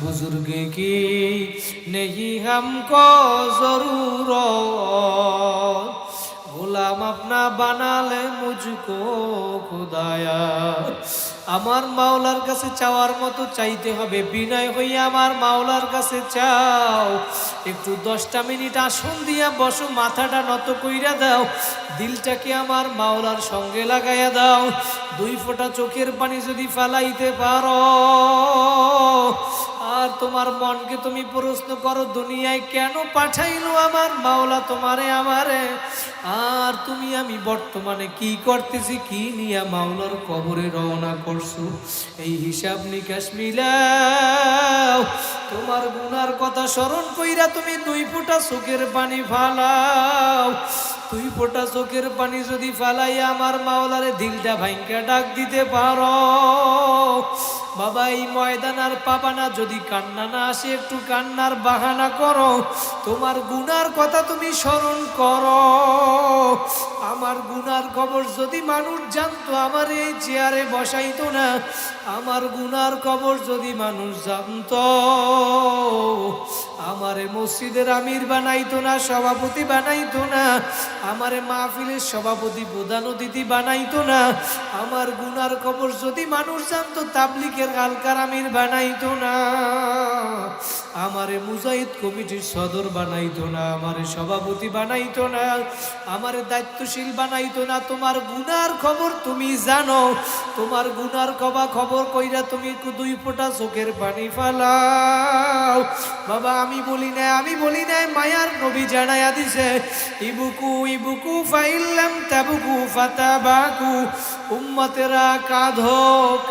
बुजुर्ग की नहीं हमको जरूरत, गुलाम अपना बना ले मुझको खुदाया। আমার মাওলার কাছে চাওয়ার মতো চাইতে হবে, বিনয় হইয়া আমার মাওলার কাছে চাও। একটু 10টা মিনিট আসন দিয়া বসো, মাথাটা নত কইরা দাও, দিলটাকে আমার মাওলার সঙ্গে লাগাইয়া দাও। 2 ফোঁটা চোখের পানি যদি ফালাইতে পারো, আর তোমার মনকে তুমি প্রশ্ন করো, দুনিয়ায় কেন পাঠাইলো আমার মাওলা তোমারে আমারে, আর তুমি আমি বর্তমানে কি করতেছি, কি নিয়ে মাওলার কবরে রওনা করছো, এই হিসাব নিকাশ মিলাও। তোমার গুনার কথা স্মরণ কইরা তুমি 2 ফোঁটা চোখের পানি ফালাও। 2 ফোঁটা চোখের পানি যদি ফালাইয়া আমার মাওলারে দিলটা ভাঙ্গা ডাক দিতে পারো, বাবা এই ময়দান আর পাবা না। যদি কান্না না আসে, একটু কান্নার বাহানা করো, তোমার গুনার কথা তুমি স্মরণ করো। আমার গুনার খবর যদি মানুষ জানতো, আমার এই চেয়ারে বসাইতো না। আমার গুনার খবর যদি মানুষ জানতো, আমারে মসজিদের আমির বানাইতো না, সভাপতি বানাইতো না। আমারে মাহফিলের সভাপতি প্রধান অতিথি বানাইতো না। আমার গুনার খবর যদি মানুষ জানতো, তাবলিগের হালকার আমির বানাইতো না। আমারে মুজাহিদ কমিটির সদর বানাইতো না, আমারে সভাপতি বানাইতো না, আমারে দায়িত্বশীল বানাইতো না। তোমার গুনার খবর তুমি জানো। তোমার গুনার খবর কইরা তুমি 2 ফোঁটা চোখের পানি ফালাও। বাবা আমি বলি না, মায়ার নবী জানায়া দিছে, ইবুকু ফাইল্লাম তাবুকু ফাতাবাকু, উম্মতেরা কাঁধো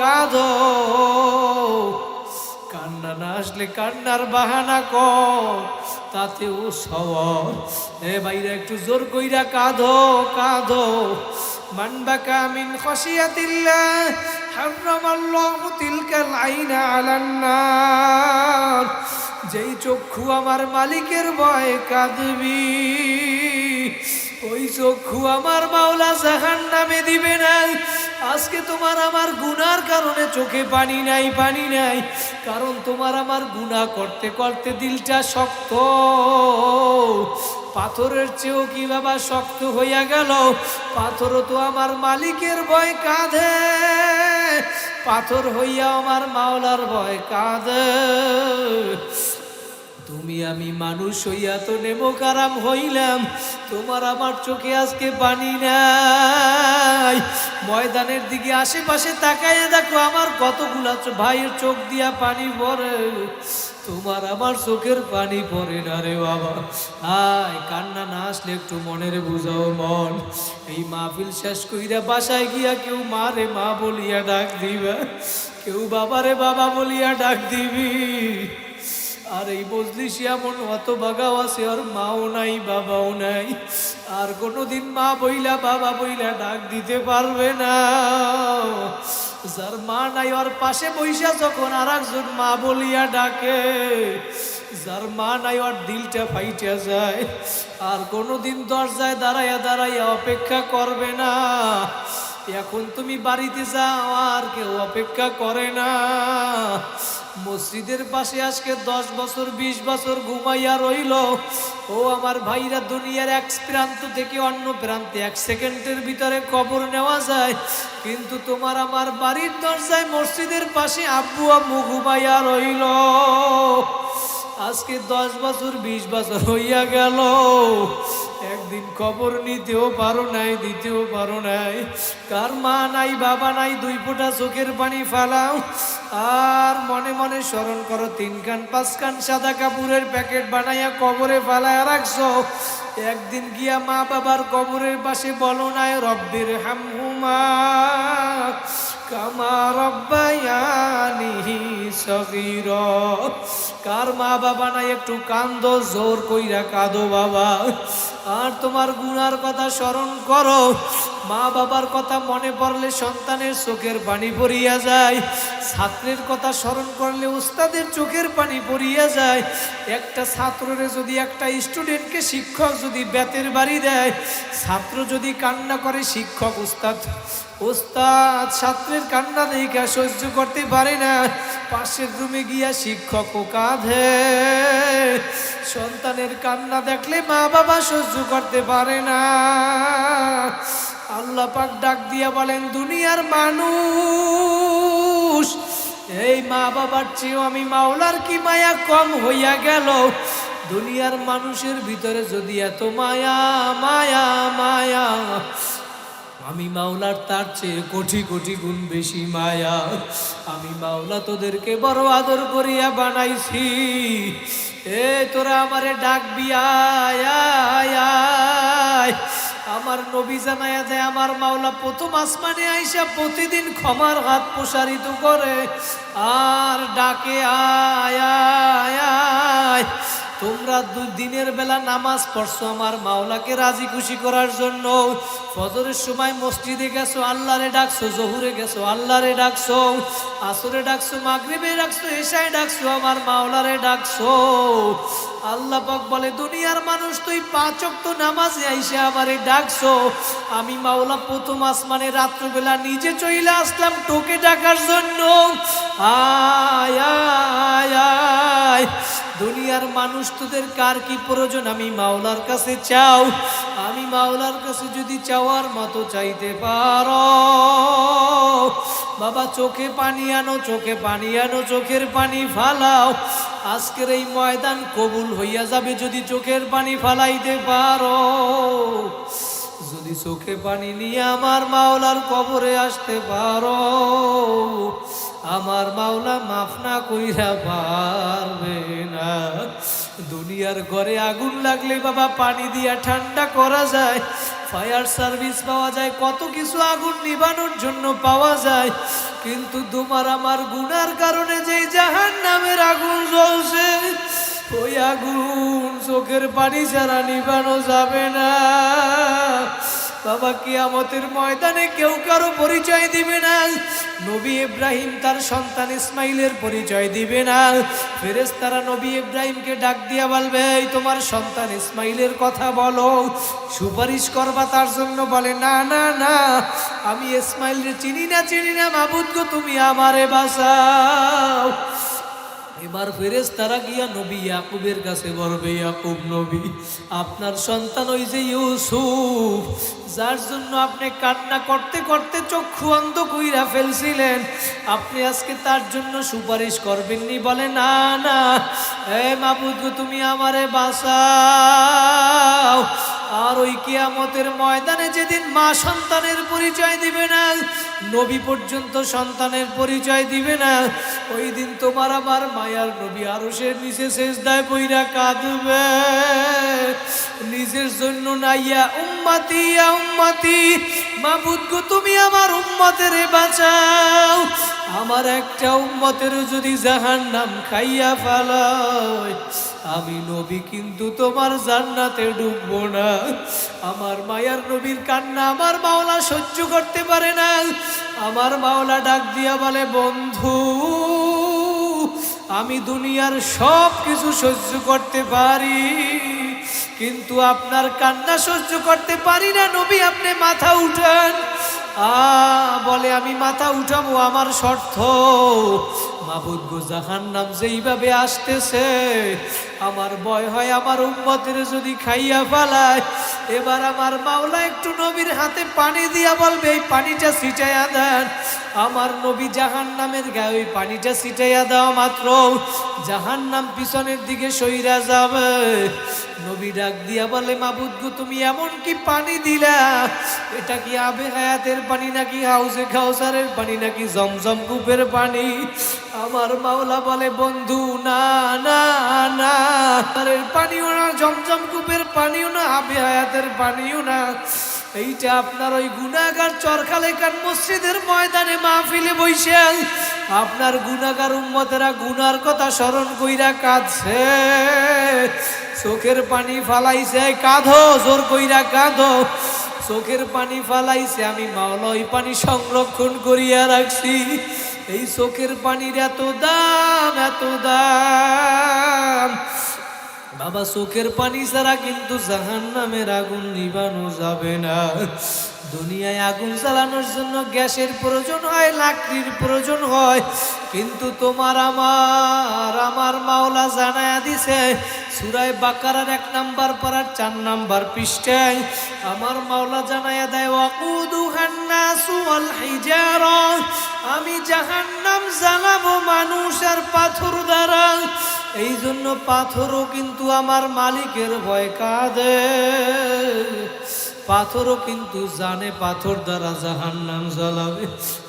কাঁধো। কান্না না আসলে কান্নার বাহানা কর, তাতেও সওয়াব। এ ভাইরা একটু জোর কইরা কাঁধো কাঁধো। মান বাকা মিন খাশিয়াতিল্লাহ হারামাল্লাহু তিলকাল আইনা আলান নার। যেই চক্ষু আমার মালিকের ভয়ে কাঁদবি, ওই চক্ষু আমার মাওলা জাহান্নামে দিবে না। আজকে তোমার আমার গুনার কারণে চোখে পানি নাই, কারণ তোমার আমার গুনাহ করতে করতে দিলটা শক্ত। পাথরের চেয়েও কি বাবা শক্ত হইয়া গেল। পাথরও তো আমার মালিকের ভয় কাঁদে, পাথর হইয়া আমার মাওলার ভয় কাঁদে। তুমি আমি মানুষ হইয়া তো নেমোকারাম হইলাম, তোমার আমার চোখে আজকে পানি নাই। ময়দানের দিকে আশেপাশে তাকাইয়া দেখো, আমার কতগুলা ভাইয়ের চোখ দিয়া পানি পড়ে, তোমার আমার চোখের পানি পড়ে না রে বাবা। আয় কান্না না আসলে একটু মনের বুঝাও মন। এই মাহফিল শেষ কইরা বাসায় গিয়া কেউ মা রে মা বলিয়া ডাক দিবা, কেউ বাবা রে বাবা বলিয়া ডাক দিবি। আর এই মজলিসে এমন অত বাগাও আছে, আর মাও নাই বাবাও নাই, আর কোনোদিন মা বইলা বাবা বইলা ডাক দিতে পারবে না। যার মা নাই ওর পাশে বইসা যখন আর একজন মা বলিয়া ডাকে, যার মা নাই ওর দিলটা ফাইটা যায়, আর কোনোদিন দরজায় দাঁড়াইয়া অপেক্ষা করবে না। এখন তুমি বাড়িতে যাও, আর কেউ অপেক্ষা করে না। মসজিদের পাশে আজকে 10 বছর 20 বছর ঘুমাইয়া রইল। ও আমার ভাইরা, দুনিয়ার এক প্রান্ত থেকে অন্য প্রান্তে 1 সেকেন্ডের ভিতরে কবর নেওয়া যায়, কিন্তু তোমার আমার বাড়ির দরজায় মসজিদের পাশে আব্বু আম্মু ঘুমাইয়া রইল। আজকে 10 বছর 20 বছর হইয়া গেল, একদিন খবর নিতেও পারো নাই, দিতেও পারো নাই। কার মা নাই বাবা নাই, 2 ফোঁটা চোখের পানি ফালাও, আর মনে মনে স্মরণ করো 3 কান 5 কান সাদা কাপড়ের প্যাকেট বানাইয়া কবরে ফালায়া রাখছো। একদিন গিয়া মা বাবার কবরের পাশে বলো নাই, রব্বির হামহুমা কামা রব্বায়ানি সগীরা। কার মা বাবা নাই, একটু কান্দো, জোর কইরা কাঁদো বাবা। আর তোমার গুনার কথা স্মরণ করো, মা বাবার কথা মনে পড়লে সন্তানের চোখের পানি পড়িয়া যায়, ছাত্রের কথা স্মরণ করলে উস্তাদের চোখের পানি পড়িয়া যায়। একটা ছাত্ররে যদি, একটা স্টুডেন্টকে শিক্ষক যদি বেতের বাড়ি দেয়, ছাত্র যদি কান্না করে, শিক্ষক ওস্তাদ ছাত্রের কান্না দেখে সহ্য করতে পারে না, পাশের রুমে গিয়া শিক্ষকও কাঁধে। সন্তানের কান্না দেখলে মা বাবা সহ্য করতে পারে না। আল্লাহ পাক ডাক দিয়া বলেন, দুনিয়ার মানুষ, এই মা বাবার চেয়েও আমি মাওলার কি মায়া কম হইয়া গেল? দুনিয়ার মানুষের ভিতরে যদি এত মায়া মায়া মায়া, আমি মাওলার তার চেয়ে কোটি কোটি গুণ বেশি মায়া। আমি মাওলা তোদেরকে বড় আদর করিয়া বানাইছি। এ তোরা আমারে ডাকবি, আয় আয় আয়। আমার নবী জানায়া দেয়, আমার মাওলা প্রথম আসমানে আইসা প্রতিদিন ক্ষমার হাত প্রসারিত করে আর ডাকে, আয় আয় আয়। তোমরা দিনের বেলা নামাজ পড়ছো আমার মাওলাকে রাজি খুশি করার জন্য। ফজরের সময় মসজিদে গেছো, আল্লাহরে ডাকছো। জহুরে গেছো, আল্লাহরে ডাকছো। আসরে ডাকছো, মাগরিবে ডাকছো, এশায় ডাকছো, আমার মাওলারে ডাকছো। আল্লাহ পাক বলে, দুনিয়ার মানুষ, তুই 5 ওয়াক্ত নামাজে আইসা আমারে ডাকছো। আমি মাওলা প্রথম আসমানে রাত্রবেলা নিজে চইলা আসলাম তোকে ডাকার জন্য। আয় আয় আয়। দুনিয়ার মানুষ, তোদের কার কি প্রয়োজন? আমি মাওলার কাছে চাও। আমি মাওলার কাছে যদি চাওয়ার মতো চাইতে পারো, বাবা চোখে পানি আনো, চোখে পানি আনো, চোখের পানি ফালাও। আজকের এই ময়দান কবুল হইয়া যাবে যদি চোখের পানি ফালাইতে পারো। যদি চোখে পানি নিয়ে আমার মাওলার কবরে আসতে পারো, আমার মাওলা মাফ না কইরা পারবে না। দুনিয়ার ঘরে আগুন লাগলে বাবা পানি দিয়া ঠান্ডা করা যায়, ফায়ার সার্ভিস পাওয়া যায়, কত কিছু আগুন নিবানোর জন্য পাওয়া যায়। কিন্তু তোমার আমার গুনার কারণে যেই জাহান্নামের আগুন জ্বলছে, ওই আগুন চোখের পানি ছাড়া নিবানো যাবে না। বাবা কিয়ামতের ময়দানে কেউ কারো পরিচয় দিবে না। নবী ইব্রাহিম তার সন্তান ইসমাইলের পরিচয় দিবে না। ফেরেশতারা নবী ইব্রাহিমকে ডাক দিয়া বলবে, এই তোমার সন্তান ইসমাইলের কথা বলো, সুপারিশ করবা তার জন্য। বলে, না না না, আমি ইসমাইলকে চিনি না মাবুদ গো, তুমি আমারে বাঁচাও। এবার ফেরেশতারা গিয়া নবী ইয়াকুবের কাছে বলবে, ইয়াকুব নবী, আপনার সন্তান ওই যে ইউসুফ, যার জন্য আপনি কান্না করতে করতে চক্ষু অন্ধ কইরা ফেলছিলেন, আপনি আজকে তার জন্য সুপারিশ করবেননি? বলে, না না, হে মাবুদ গো, তুমি আমারে বাঁচাও। আর ওই কিয়ামতের ময়দানে যেদিন মা সন্তানের পরিচয় দিবে না, নবী পর্যন্ত সন্তানের পরিচয় দিবে না, ওই দিন তোমার আমার মায়ার নবী আরশের নিচে সিজদায় পইরা কাঁদবে, নিজের জন্য না, ইয়া উম্মতি ইয়া উম্মতি, মাবুদ গো তুমি আমার উম্মতের বাঁচাও। আমার একটা উম্মতের যদি জাহান্নাম খাইয়া ফেলায়, আমি নবী কিন্তু তোমার জান্নাতে ঢুকবো না। আমার মায়ার নবীর কান্না আমার মাওলা সহ্য করতে পারে না। আমার মাওলা ডাক দিয়া বলে, বন্ধু, আমি দুনিয়ার সব কিছু সহ্য করতে পারি, কিন্তু আপনার কান্না সহ্য করতে পারি না। নবী আপনি মাথা উঠান। বলে, আমি মাথা উঠাবো, আমার শর্ত। মাবুদ গো, জাহান্নাম যেইভাবে আসতেছে, আমার ভয় হয় আমার উম্মতের যদি খাইয়া ফেলায়। এবার আমার মাওলা একটু নবীর হাতে পানি দিয়া বলবে, এই পানিটা ছিটাইয়া দেন। আমার নবী জাহান্নামের গায়ে ওই পানিটা ছিটাইয়া দেওয়া মাত্র জাহান্নাম পিছনের দিকে সইরা যাবে। নবী ডাক দিয়া বলে, মাবুদ গো তুমি এমন কি পানি দিলা? এটা কি আবে হায়াতের পানি নাকি হাউজে কাউসারের পানি নাকি জমজম কূপের পানি? আমার মাওলা বলে, বন্ধু না না না, পানিও না, জমজম কূপের পানিও না, আবে হায়াতের পানিও না। এইটা আপনার ওই গুনাহগার চরখালেখান মসজিদের ময়দানে মাহফিলে বইসে আপনার গুনাহগার উম্মতেরা গুনার কথা স্মরণ কইরা কাঁদছে, চোখের পানি ফালাইছে। কাঁদো, জোর কইরা কাঁদো। চোখের পানি ফালাইছে, আমি মাওলা ওই পানি সংরক্ষণ করিয়া রাখছি। এই চোখের পানির এত দাম, এত দাম বাবা। চোখের পানি ছাড়া কিন্তু জাহান্নামের আগুন নিভানো যাবে না। দুনিয়ায় আগুন জ্বালানোর জন্য গ্যাসের প্রয়োজন হয়, লাকড়ির প্রয়োজন হয়, কিন্তু তোমার আমার মাওলা জানায়া দিছে সূরা বাকারার 1 নম্বর পারার 4 নম্বর পৃষ্ঠায় আমার মাওলা জানায়া দেয়, ওয়াকুদুহান নাসু ওয়াল হিজারা, আমি জাহান্নাম জ্বালাবো মানুষ আর পাথর দ্বারা। এই জন্য পাথরও কিন্তু আমার মালিকের ভয় কাঁদে, পাথরও কিন্তু জানে পাথর দ্বারা জাহান্নাম জ্বালাবে।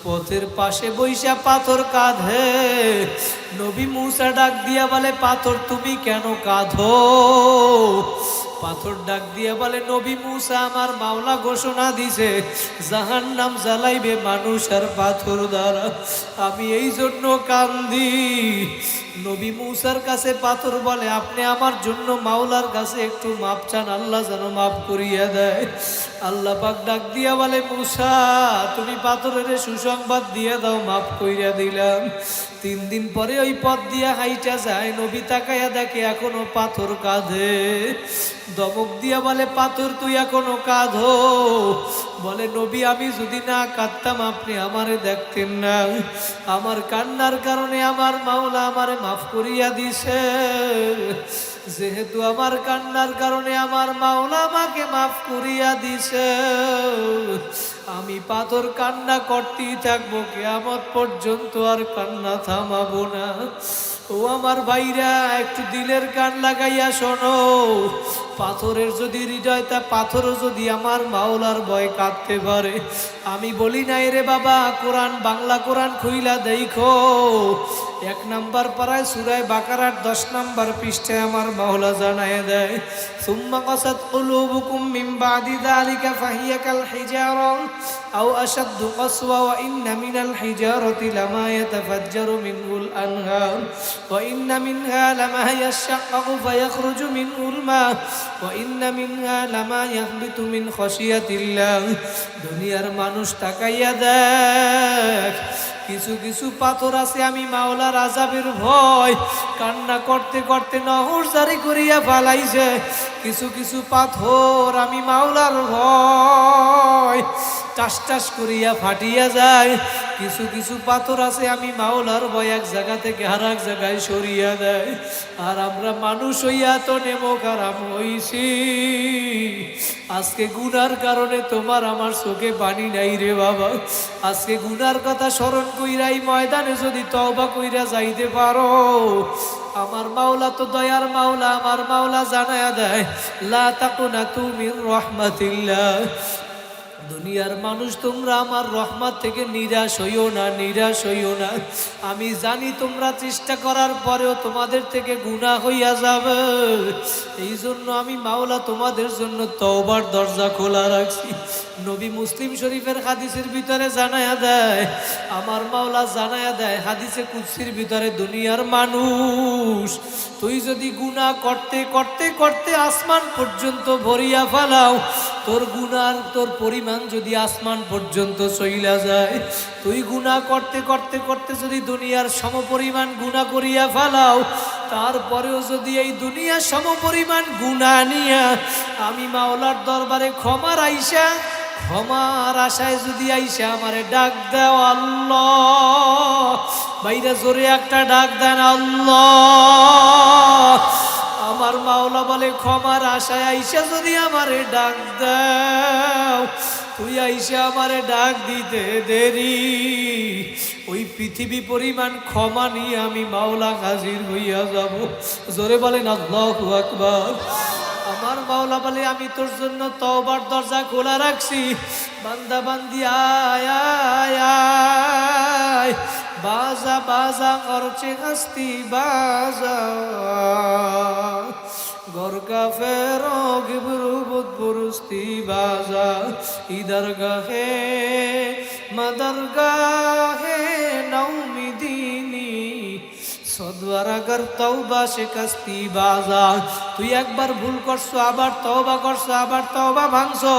পথের পাশে বৈশা পাথর কাঁধে। নবী মুসা ডাক দিয়া বলে, পাথর তুমি কেন কাঁধো? পাথর ডাক দিয়া বলে, নবী মুসা আমার মাওলা ঘোষণা দিছে জাহান্নাম জ্বালাইবে মানুষ আর পাথর দ্বারা, আমি এই জন্য কান্দি। নবী মুসার কাছে পাথর বলে, আপনি আমার জন্য মাওলার কাছে একটু মাপ চান, আল্লাহ যেন মাফ করিয়া দেয়। আল্লাহ পাক ডাক দিয়া বলে, মুসা তুমি পাথরের সুসংবাদ দিয়ে দাও, মাফ কইরা দিলাম। 3 দিন পরে ওই পথ দিয়া হাইটা যায়, নবী তাকাইয়া দেখে এখনো পাথর কাঁধে। দমক দিয়া বলে, পাথর তুই এখনো কাঁধো? বলে, নবী আমি যদি না কাঁদতাম আপনি আমারে দেখতেন না, আমার কান্নার কারণে আমার মাওলা আমারে মাফ করিয়া দিছে। যেহেতু আমার কান্নার কারণে আমার মাওলা আমাকে মাফ করিয়া দিছে, আমি পাথর কান্না করতেই থাকবো কিয়ামত পর্যন্ত, আর কান্না থামাবো না। ও আমার ভাইরা, একটু দিলের কান লাগাইয়া শোনো। পাথরের যদি হৃদয়, তা পাথরও যদি আমার মাওলার ভয় কাঁদতে পারে। আমি বলি নাই রে বাবা, কোরআন বাংলা কোরআন খুইলা দেখো, 1 নম্বর পারায় সূরা বাকারার 10 নম্বর পৃষ্ঠায় আমার মাওলা জানায় দেয়, সুম্মা কাসাত কুলুবুকুম মিন বাদি যালিকা ফাহিয়া কাল হিজারা আও আশাদ্দু কাসওয়া ওয়া ইন্না মিনাল হিজারাতি লামা ইয়াতাফাজ্জারু মিনহুল আনহার ওয়া ইন্না মিনহা লামা ইয়াশাক্কাকু ফায়াখরুজু মিনহুল মা ওয়া ইন্না মিনহা লামা ইয়াহবিতু মিন খাশিয়াতিল্লাহ। দুনিয়ার মানুষ তাকাইয়া দেখ, কিছু কিছু পাথর আছে আমি মাওলার আযাবের ভয় কান্না করতে করতে নহর জারি করিয়া ফালাইছে। কিছু কিছু পাথর আমি মাওলার ভয় টাস টাস করিয়া ফাটিয়া যায়। কিছু কিছু পাথর আছে আমি মাওলার ভয় এক জায়গা থেকে আর এক জায়গায় সরিয়া দেয়। আর আমরা মানুষ হইয়া তো নেমক আরাম হইছি। আজকে গুনার কারণে তোমার আমার চোখে পানি নাই রে বাবা। আজকে গুনার কথা স্মরণ কইরাই ময়দানে যদি তওবা কইরা যাইতে পারো, আমার মাওলা তো দয়ার মাওলা, আমার মাওলা জানায়া দেয়, লা তাকুনাতু মির রাহমাতিল্লাহ। দুনিয়ার মানুষ তোমরা আমার রহমত থেকে নিরাশ হইও না, নিরাশ হইও না। আমি জানি তোমরা চেষ্টা করার পরেও তোমাদের থেকে গুনাহ হইয়া যাবে। এই জন্য আমি মাওলা তোমাদের জন্য তওবার দরজা খোলা রাখছি। নবী মুসলিম শরীফের হাদিসের ভিতরে জানায়া দেয়, আমার মাওলা জানায়া দেয় হাদিসে কুদসির ভিতরে, দুনিয়ার মানুষ তুই যদি গুনাহ করতে করতে করতে আসমান পর্যন্ত ভরিয়া ফেলাও, তোর গুনার তোর পরিমাণ যদি আসমান পর্যন্ত চইলা যায়, তুই গুনাহ করতে করতে করতে যদি দুনিয়ার সমপরিমাণ গুনাহ করিয়া ফেলাও, তারপরেও যদি এই দুনিয়ার সমপরিমাণ গুনাহ নিয়া আমি মাওলার দরবারে ক্ষমার আশায় যদি আইসা আমারে ডাক দাও আল্লাহ, বাইরে জোরে একটা ডাক দেন আল্লাহ। আমার মাওলা বলে, ক্ষমার আশায় আইসা যদি আমারে ডাক দাও, তুই আইসা আমারে ডাক দিতে দেরি, ওই পৃথিবী পরিমাণ ক্ষমা নিয়ে আমি মাওলা হাজির হইয়া যাব। জোরে বলেন আল্লাহু আকবার। আমার মাওলা বলে, আমি তোর জন্য তওবার দরজা খোলা রাখছি। বান্দা বান্দি আয় আয় আয়, বাজা বাজা করছে হস্তি বাজা, গরকা ফেরো গিবরু বুদবুরস্তি বাজা, ইদার গাহে মাদার গাহে নৌমিদিনী সদওয়ার আগর তওবা শিকস্তি বাজার, তুই একবার ভুল করছো আবার তওবা করছো, আবার তওবা ভাঙছো,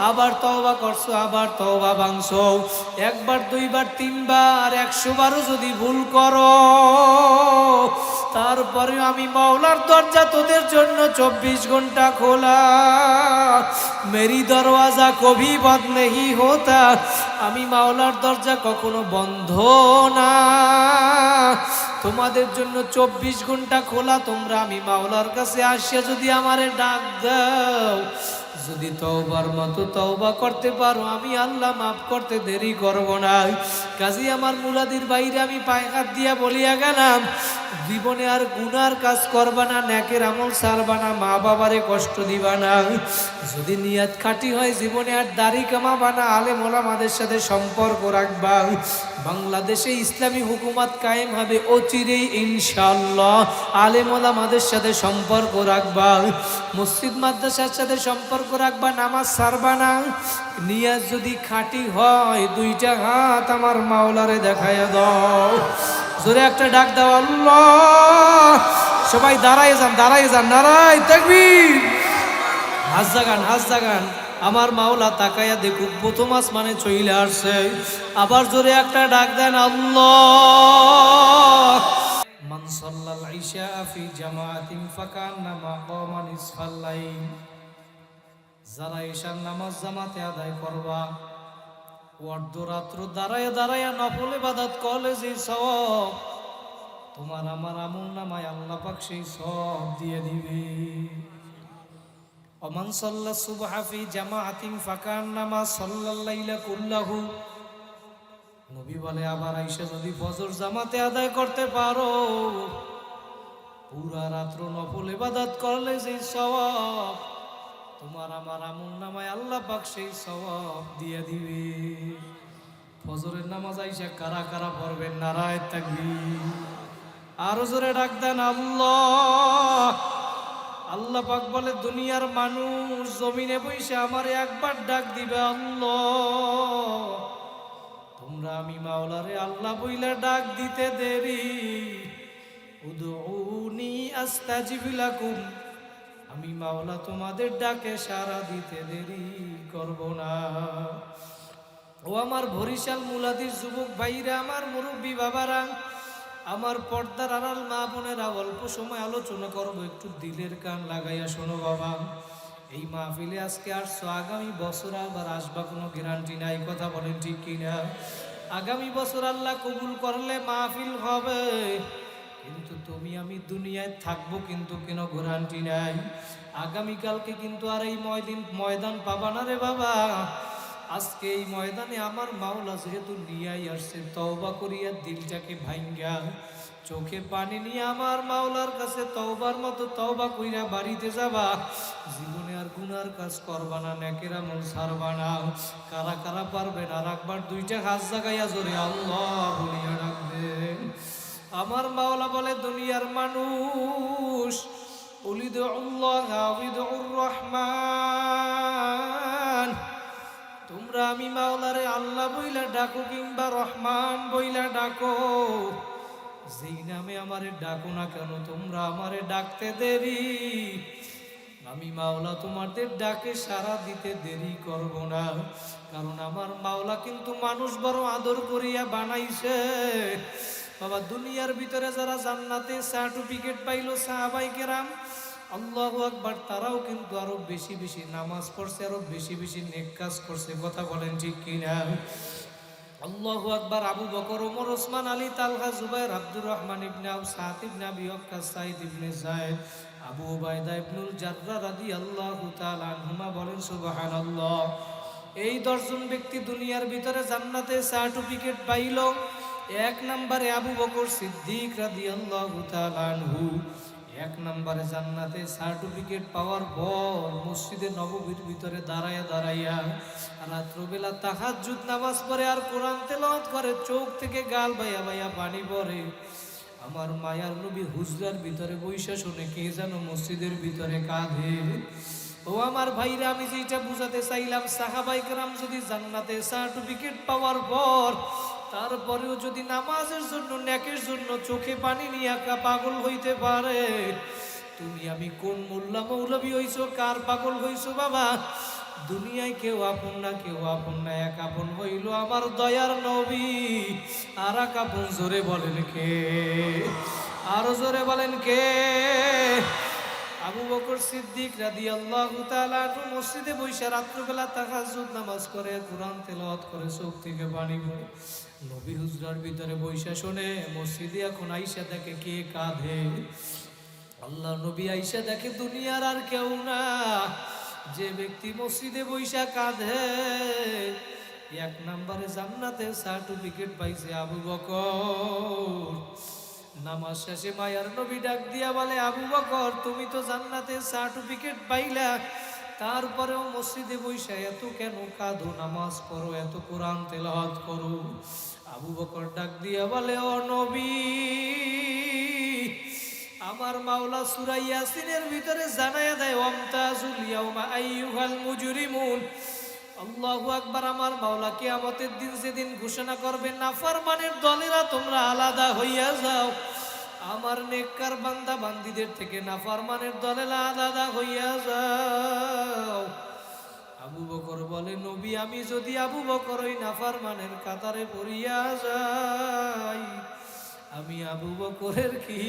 আবার তওবা করছো, আবার তওবা ভাঙছো, একবার দুইবার তিনবার 100 বারও যদি ভুল করো, তারপরে আমি মাওলার দরজা তোদের জন্য 24 ঘন্টা খোলা। মেরি দরওয়াজা কভি বন্ধ নেহি হোতা, আমি মাওলার দরজা কখনো বন্ধ না, তোমাদের জন্য 24 ঘন্টা খোলা। তোমরা আমি মাওলার কাছে আসিয়া যদি আমারে ডাক দাও, যদি তওবার মতো তওবা করতে পারো, আমি আল্লাহ মাফ করতে দেরি করব না। কাজী আমার মুরাদির বাইরে আমি পায়ে হাত দিয়া বলিয়া গেলাম, জীবনে আর গুনার কাজ করবা না, নেকের আমল ছাড়বা না, মা বাবারে কষ্ট দিবা না। যদি নিয়ত খাঁটি হয়, জীবনে আর দাড়ি কামাবা না, আলেম ওলামাদের সাথে সম্পর্ক রাখবা। বাংলাদেশে ইসলামী হুকুমত কায়েম হবে অচিরেই ইনশাআল্লাহ। আলেম ওলামাদের সাথে সম্পর্ক রাখবা, মসজিদ মাদ্রাসার সাথে সম্পর্ক রাখবা, নামাজ ছাড়বা না। নিয়ত যদি খাঁটি হয়, দুইটা হাত আমার মাওলারে দেখাইয়া দাও, জোরে একটা ডাক দাও আল্লাহ। সবাই দাঁড়ায় যান, দাঁড়ায় যান, নারায় তাকবীর। হাত জাগান, হাত জাগান, আমার মাওলা তাকাইয়া দেখুক, প্রথম আসমানে চইলে আসছে। আবার জোরে একটা ডাক দেন আল্লাহ। মান সাল্লাল ইশা ফি জামাআতিন ফাকান্নামা কামা নিসফাল লাইল, যারা ঈশার নামাজ জামাতে আদায় করবা, অর্ধরাত্র দাঁড়ায় দাঁড়ায় নফল ইবাদত করলে যে সওয়াব, তোমার আমার আমল নামায় আল্লাহ পাক সেই সওয়াব দিয়ে দিবে। ওমান সাল্লা সুবহা ফি জামাআতিন ফাকান্নামা সাল্লাল লাইলা কুল্লাহু, নবী বলে আবার আইসা যদি ফজর জামাতে আদায় করতে পারো, পুরা রাত্র নফল ইবাদত করলে যে সওয়াব, তোমার আমার আমল নামায় আল্লাহ পাক সেই সওয়াব দিয়ে দিবে। ফজরের নামাজ আইসা কারা কারা পড়বেন, নারায়ে তাকবীর। আরো জোরে ডাক দেন আল্লাহ। আল্লাহ পাক বলে, দুনিয়ার মানুষ জমিনে বসে আমারে একবার ডাক দিবে আল্লাহ, তোমরা আমি মাওলারে আল্লাহ বইলা ডাক দিতে দেরি, উদউনি আস্তাজিব লাকুম, আমি মাওলা তোমাদের ডাকে সাড়া দিতে দেরি করব না। ও আমার বরিশাল মুলাদির যুবক ভাইরা, আমার মুরব্বী বাবারা, আমার পর্দার আড়াল মা বোনেরা, অল্প সময় আলোচনা করবো, একটু দিলের কান লাগাইয়া শোনো বাবা। এই মাহফিলে আজকে আসছো, আগামী বছর আবার আসবা কোনো গ্যারান্টি নাই, কথা বলেন ঠিক কিনা? আগামী বছর আল্লাহ কবুল করলে মাহফিল হবে, কিন্তু তুমি আমি দুনিয়ায় থাকবো কিন্তু কোনো গ্যারান্টি নাই। আগামীকালকে কিন্তু আর এই ময়দান পাবা না রে বাবা। আজকে এই ময়দানে আমার মাওলা যেহেতু নিয়াই আসছে, তওবা করিয়া দিলটাকে ভাঙ্গা, চোখে পানি নিয়ে আমার মাওলার কাছে তওবার মতো তওবা কইরা বাড়িতে যাবা। জীবনে আর গুনার কাজ করবা না, নেকের আমল ছাড়বা না। কারা কারা পারবেন আর একবার দুইটা হাত জাগাইয়া জোরে আল্লাহ বলিয়া রাখবেন। আমার মাওলা বলে, দুনিয়ার মানুষ উলিদুল্লাহ ওয়ালিদুর রহমান, তোমরা আমি মাওলারে আল্লাহ বইলা ডাকো কিংবা রহমান বইলা ডাকো, যেই নামে আমারে ডাকো না কেন, তোমরা আমারে ডাকতে দেরি, আমি মাওলা তোমাদের ডাকে সাড়া দিতে দেরি করব না। কারণ আমার মাওলা কিন্তু মানুষ বড় আদর করিয়া বানাইছে বাবা। দুনিয়ার ভিতরে যারা জান্নাতে সার্টিফিকেট পাইলো সাহাবায়ে কেরাম, আল্লাহু আকবার, তারাও কিন্তু আরো বেশি বেশি নামাজ পড়ছে, আরো বেশি বেশি নেক কাজ করছে, কথা বলেন ঠিক কিনা? আল্লাহু আকবার। আবু বকর, ওমর, ওসমান, আলী, তালহা, জুবাইর, আব্দুর রহমান ইবনে আউফ, সাদ ইবনে আবি ওয়াক্কাস, সাঈদ ইবনে যায়েদ, আবু উবাইদা ইবনুল জাররাহ রাদিয়াল্লাহু তাআলা আনহুমা, বলেন সুবহানাল্লাহ। এই 10 জন ব্যক্তি দুনিয়ার ভিতরে জান্নাতে সার্টিফিকেট পাইল। এক নম্বরে আবু বকর সিদ্দিক রাদিয়াল্লাহু তাআলা আনহু, এক নম্বরে জান্নাতে সার্টিফিকেট পাওয়ার পর মসজিদে নববীর ভিতরে দাঁড়াইয়া দাঁড়াইয়া রাত্রবেলা তাহাজ্জুদ নামাজ পড়ে আর কোরআন তেলাওয়াত করে, চোখ থেকে গাল বাইয়া বাইয়া পানি পড়ে। আমার মায়ার নবী হুজরার ভিতরে বইসা শুনে কে যেন মসজিদের ভিতরে কাঁদে। ও আমার ভাইরা, আমি যেটা বুঝাতে চাইলাম, সাহাবায়ে কেরাম যদি জান্নাতে সার্টিফিকেট পাওয়ার পর তারপরেও যদি নামাজের জন্য নেকের জন্য চোখে পানি নিয়ে একা পাগল হইতে পারে, তুমি আমি কোন মোল্লা মৌলবী হইছো, কার পাগল হইছো বাবা? দুনিয়ায় কেউ আপন না, কেউ আপন না, এক আপন হইল আমার দয়ার নবী। আর এক আপন জোরে বলেন কে? আরো জোরে বলেন কে? আবু বকর সিদ্দিক রাদিয়াল্লাহু তাআলা মসজিদে বসে রাত্রিবেলা তাহাজ্জুদ নামাজ করে, কোরআন তেলাওয়াত করে, চোখ থেকে পানি পড়ে। নবী হুজরার ভিতরে বৈশা শোনে, মসজিদে এখন আইসা দেখে কে কাঁধে। আল্লাহ নবী আইসা দেখে দুনিয়ার আর কেউ না, যে ব্যক্তি মসজিদে বৈশা কাঁধে এক নম্বরে জান্নাতের সার্টিফিকেট পাইছে আবু বকর। নামাজ শেষে মায়ার নবী ডাক দিয়া বলে, আবু বকর তুমি তো জান্নাতের সার্টিফিকেট পাইলা, তারপরেও মসজিদে বৈশা এত কেন কাঁদো? নামাজ পড়ো, এত কোরআন তেলাওয়াত করো। আবু বকর ডাক দিয়া বলে, ও নবী, আমার মাওলা সূরা ইয়াসিনের ভিতরে জানায়া দেয়, ওয়ামতাজুল ইয়াউমা আইয়ুহাল মুজরিমুন। আল্লাহু আকবার। আমার মাওলা কিয়ামতের দিন যেদিন ঘোষণা করবেন, নাফরমানের দলেরা তোমরা আলাদা হইয়া যাও, আমার নেককার বান্দা বান্দীদের থেকে নাফরমানের দলেরা আলাদা হইয়া যাও। আবু বকর বলে, নবী আমি যদি আবু বকর ওই নাফরমানের কাতারে পড়িয়া যাই, আমি আবু বকরের কি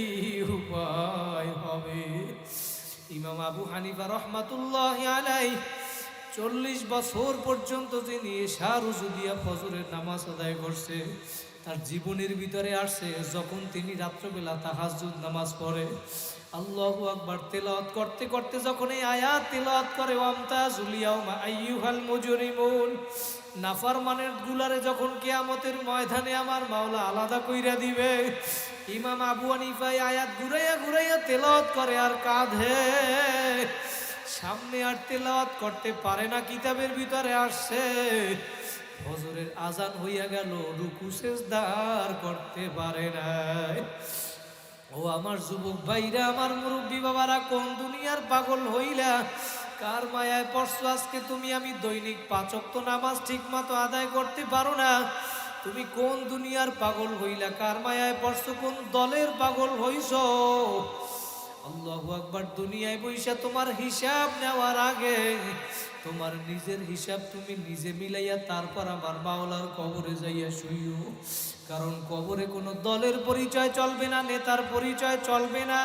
উপায় হবে? ইমাম আবু হানিফা রাহমাতুল্লাহি আলাইহি 40 বছর পর্যন্ত যিনি এশা রুজু দিয়া ফজরের নামাজ আদায় করছে, তার জীবনের ভিতরে আসছে যখন তিনি রাত্রবেলা তাহাজ্জুদ নামাজ পড়ে, আল্লাহু আকবার তেলাওয়াত করতে করতে যখন এই আয়াত তেলাওয়াত করে, ওয়ামতাজুল ইয়াউমা আইয়ুহাল মুজরিমুন, নাফরমানের গুলারে যখন কিয়ামতের ময়দানে আমার মাওলা আলাদা কইরা দিবে, ইমাম আবু হানিফা এই আয়াত ঘুরাইয়া ঘুরাইয়া তেলাওয়াত করে আর কাঁধে। সামনে আর তেলাওয়াত করতে পারে না, কিতাবের ভিতরে আসছে ফজরের আজান হইয়া গেল, রুকু সিজদা আর করতে পারে না। ও আমার যুবক ভাইরা, আমার মুরব্বী বাবারা, কোন দুনিয়ার পাগল হইলা? কার মায়ায় পড়ছো আজকে তুমি আমি দৈনিক 5 ওয়াক্ত নামাজ ঠিক মতো আদায় করতে পারো না? তুমি কোন দুনিয়ার পাগল হইলা? কার মায়ায় পড়ছো? কোন দলের পাগল হইছো? আল্লাহু আকবার। দুনিয়ায় বইসা তোমার হিসাব নেওয়ার আগে তোমার নিজের হিসাব তুমি নিজে মিলাইয়া তারপর আমার মাওলার কবরে যাইয়া শুইও। কারণ কবরে কোনো দলের পরিচয় চলবে না, নেতার পরিচয় চলবে না,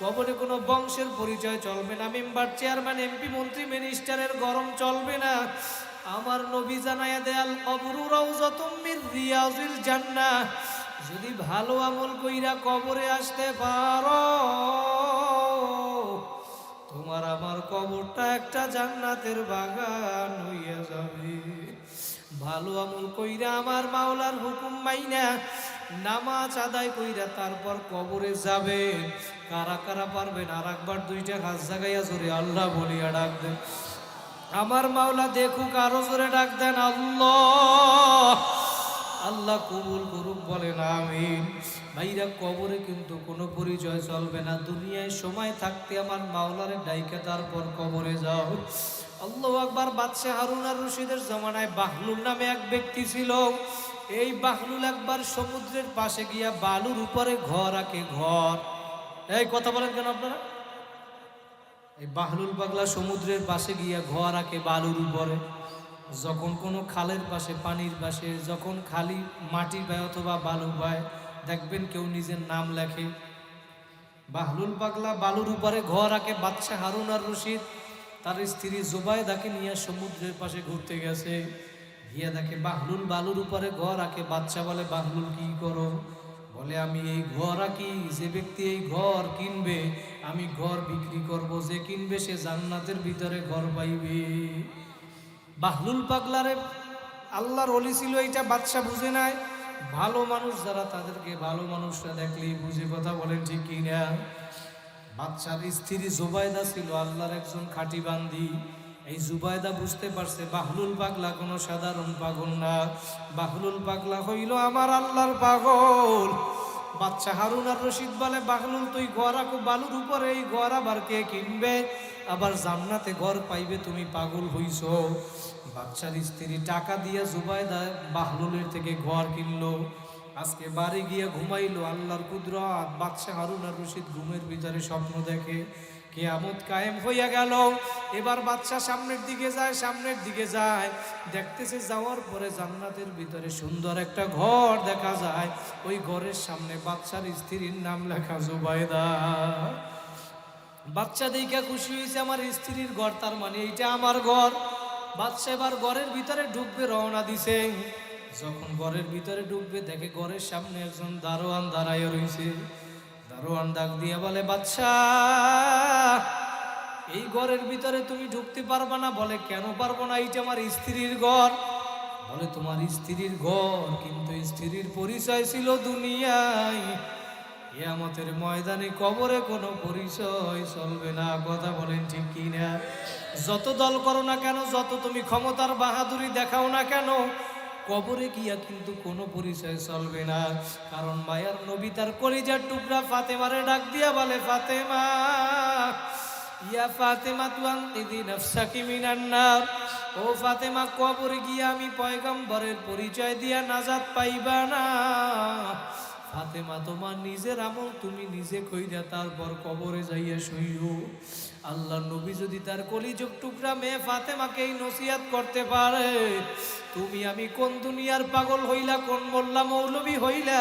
কবরে কোনো বংশের পরিচয় চলবে না, মেম্বার চেয়ারম্যান এমপি মন্ত্রী মিনিস্টারের গরম চলবে না। আমার নবী জানায়া দেয়াল, কবরু রাউযাতুম মির রিয়াজিল জান্নাহ। যদি ভালো আমল কইরা কবরে আসতে পারো, তোমার আমার কবরটা একটা জান্নাতের বাগান হইয়া যাবে। ভালো আমল কইরা আমার মাওলার হুকুম মাইনা নামাজ আদায় কইরা তারপর কবরে যাবে। কারা কারা পারবেন আর একবার 2টা হাত জাগাইয়া জোরে আল্লাহ বলিয়া ডাক দেন। আমার মাওলা দেখুক, আরো জোরে ডাক দেন আল্লাহ। আল্লাহ কবুল করুক, বলেন আমিন। ভাইরা, কবরে কিন্তু কোনো পরিচয় চলবে না। দুনিয়ায় সময় থাকতে আমার মাওলারে ডাইকে তারপর কবরে যাও। আল্লাহু আকবার। বাদশাহ হারুন আর রশিদের জমানায় বাহলুল নামে এক ব্যক্তি ছিল। এই বাহলুল একবার সমুদ্রের পাশে গিয়া বালুর উপরে ঘর আঁকে। ঘর, এই কথা বলেন কেন আপনারা? এই বাহলুল পাগলা সমুদ্রের পাশে গিয়া ঘর আঁকে বালুর উপরে। যখন কোনো খালের পাশে, পানির পাশে যখন খালি মাটি পায় অথবা বালু পায়, দেখবেন কেউ নিজের নাম লেখে। বাহলুল পাগলা বালুর উপরে ঘর আঁকে। বাদশাহ হারুন আর রশিদ তার স্ত্রী জুবাইদাকে নিয়ে সমুদ্রের পাশে ঘুরতে গেছে। গিয়া দেখে বাহলুল বালুর উপরে ঘর আঁকে। বাদশাহ বলে, বাহলুল কি করো? বলে, আমি এই ঘর আঁকি, যে ব্যক্তি এই ঘর কিনবে আমি ঘর বিক্রি করব, যে কিনবে সে জান্নাতের ভিতরে ঘর পাইবে। বাহলুল পাগলারে আল্লাহর ওলি ছিল, এইটা বাদশাহ বুঝে নাই। ভালো মানুষ যারা তাদেরকে ভালো মানুষরা দেখলেই বুঝে, কথা বলেন ঠিক কিনা? বাদশার স্ত্রী জুবাইদা ছিল আল্লাহর একজন খাঁটি বান্দি। এই জুবাইদা বুঝতে পারছে বাহলুল পাগলা কোনো সাধারণ পাগল না, বাহলুল পাগলা হইল আমার আল্লাহর পাগল। বাচ্চা হারুন আর রশিদ বলে, বাহলুল তুই ঘর আঁকো বালুর উপরে, এই ঘর আবার কে কিনবে? আবার জান্নাতে ঘর পাইবে, তুমি পাগল হইছো? বাচ্চার স্ত্রী টাকা দিয়ে জুবাইদা বাহলুলের থেকে ঘর কিনলো। আজকে বাড়ি গিয়ে ঘুমাইলো, আল্লাহর কুদরত বাদশা হারুন আর রশিদ ঘুমের ভিতরে স্বপ্ন দেখে কিয়ামত কায়েম হইয়া গেল। এবার বাদশা সামনের দিকে যায়, সামনের দিকে যায়, দেখতেছে যাওয়ার পরে জান্নাতের ভিতরে সুন্দর একটা ঘর দেখা যায়। ওই ঘরের সামনে বাদশার স্ত্রীর নাম লেখা জুবাইদা। বাচ্চা দেখে খুশি হয়েছে, আমার স্ত্রীর ঘর, তার মানে এইটা আমার ঘর। বাদশা এবার ঘরের ভিতরে ঢুকবে, রওনা দিছে। যখন ঘরের ভিতরে ঢুকবে দেখে ঘরের সামনে একজন দারোয়ান দাঁড়ায় রয়েছে। দারোয়ান ডাক দিয়ে বলে, বাদশা এই ঘরের ভিতরে তুমি ঢুকতে পারবা না। বলে, কেন পারবো না? এইটা আমার স্ত্রীর ঘর। বলে, তোমার স্ত্রীর ঘর, কিন্তু স্ত্রীর পরিচয় ছিল দুনিয়ায়, কিয়ামতের ময়দানে কবরে কোনো পরিচয় চলবে না। কথা বলেন ঠিক কি না? যত দল করো না কেন, যত তুমি ক্ষমতার বাহাদুরি দেখাও না কেন, কবরে গিয়া কিন্তু কোনো পরিচয় চলবে না। কারণ মায়ার নবী তার কলিজার টুকরা ফাতেমারে ডাক দিয়া বলে, ফাতেমা, ইয়া ফাতেমা তু আনকিদি নাফসাকি মিনান নার। ও ফাতেমা, কবরে গিয়া আমি পয়গম্বরের পরিচয় দিয়া নাজাত পাইবা না। ফাতেমা, তোমার নিজের আমল তুমি নিজে কইরা তারপর কবরে যাইয়া শুইও। আল্লাহ নবী যদি তার কলিজুগ টুকরা মেয়ে ফাতেমাকে এই নসিহত করতে পারে, তুমি আমি কোন দুনিয়ার পাগল হইলা, কোন মোল্লা মৌলবী হইলা,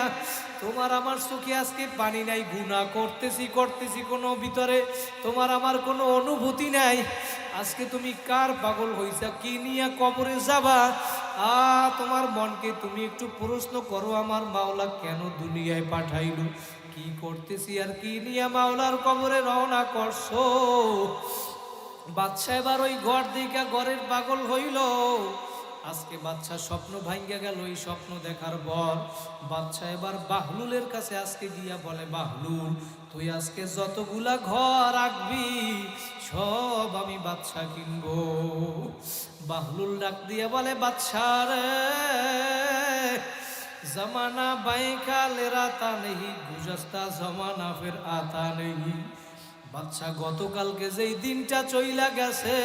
তোমার আমার চোখে আজকে পানি নাই, গুনাহ করতেছি কোনো ভিতরে তোমার আমার কোনো অনুভূতি নাই। আজকে তুমি কার পাগল হইছা, কি নিয়ে কবরে যাবা? তোমার মনকে তুমি একটু প্রশ্ন করো, আমার মাওলা কেন দুনিয়ায় পাঠাইলো, কি করতেছি আর কি নিয়ে মাওলার কবরে রওনা করছো? বাদশা এবার ওই ঘর দিকে ঘরের পাগল হইল। আজকে বাদশা স্বপ্ন ভাঙ্গা গেল। এই স্বপ্ন দেখার পর বাদশা এবার বাহলুলের কাছে আজকে গিয়া বলে, বাহলুল তুই আজকে যতগুলা ঘর রাখবি সব আমি বাদশা কিনবো। বাহলুল ডাক দিয়া বলে, বাদশা রে, জমানা বাইকা লেরাতা নেই, গুজস্তা জমানা ফের আতা নেই। বাদশা, গতকালকে যেই দিনটা চইলা গেছে,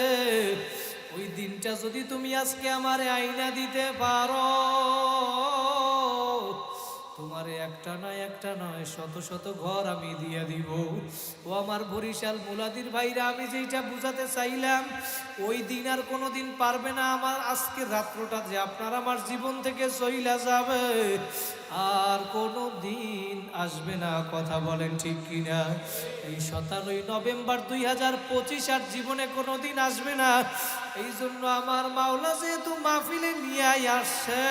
ওই দিনটা যদি তুমি আজকে আমারে আইনা দিতে পারো, তোমারে একটা নয় শত শত ঘর আমি দিয়া দিব। ও আমার বরিশাল মুলাদির ভাইরা, আমি যেইটা বুঝাতে চাইলাম, ওই দিন আর কোনো দিন পারবে না। আমার আজকের রাত্রটা যে আপনার আমার জীবন থেকে চইলা যাবে, আর কোনো দিন আসবে না। কথা বলেন ঠিক কিনা? এই 17 নভেম্বর 2025 আর জীবনে কোনো দিন আসবে না। এই জন্য আমার মাওলা যেহেতু মাহফিলে নিয়ে আসছে,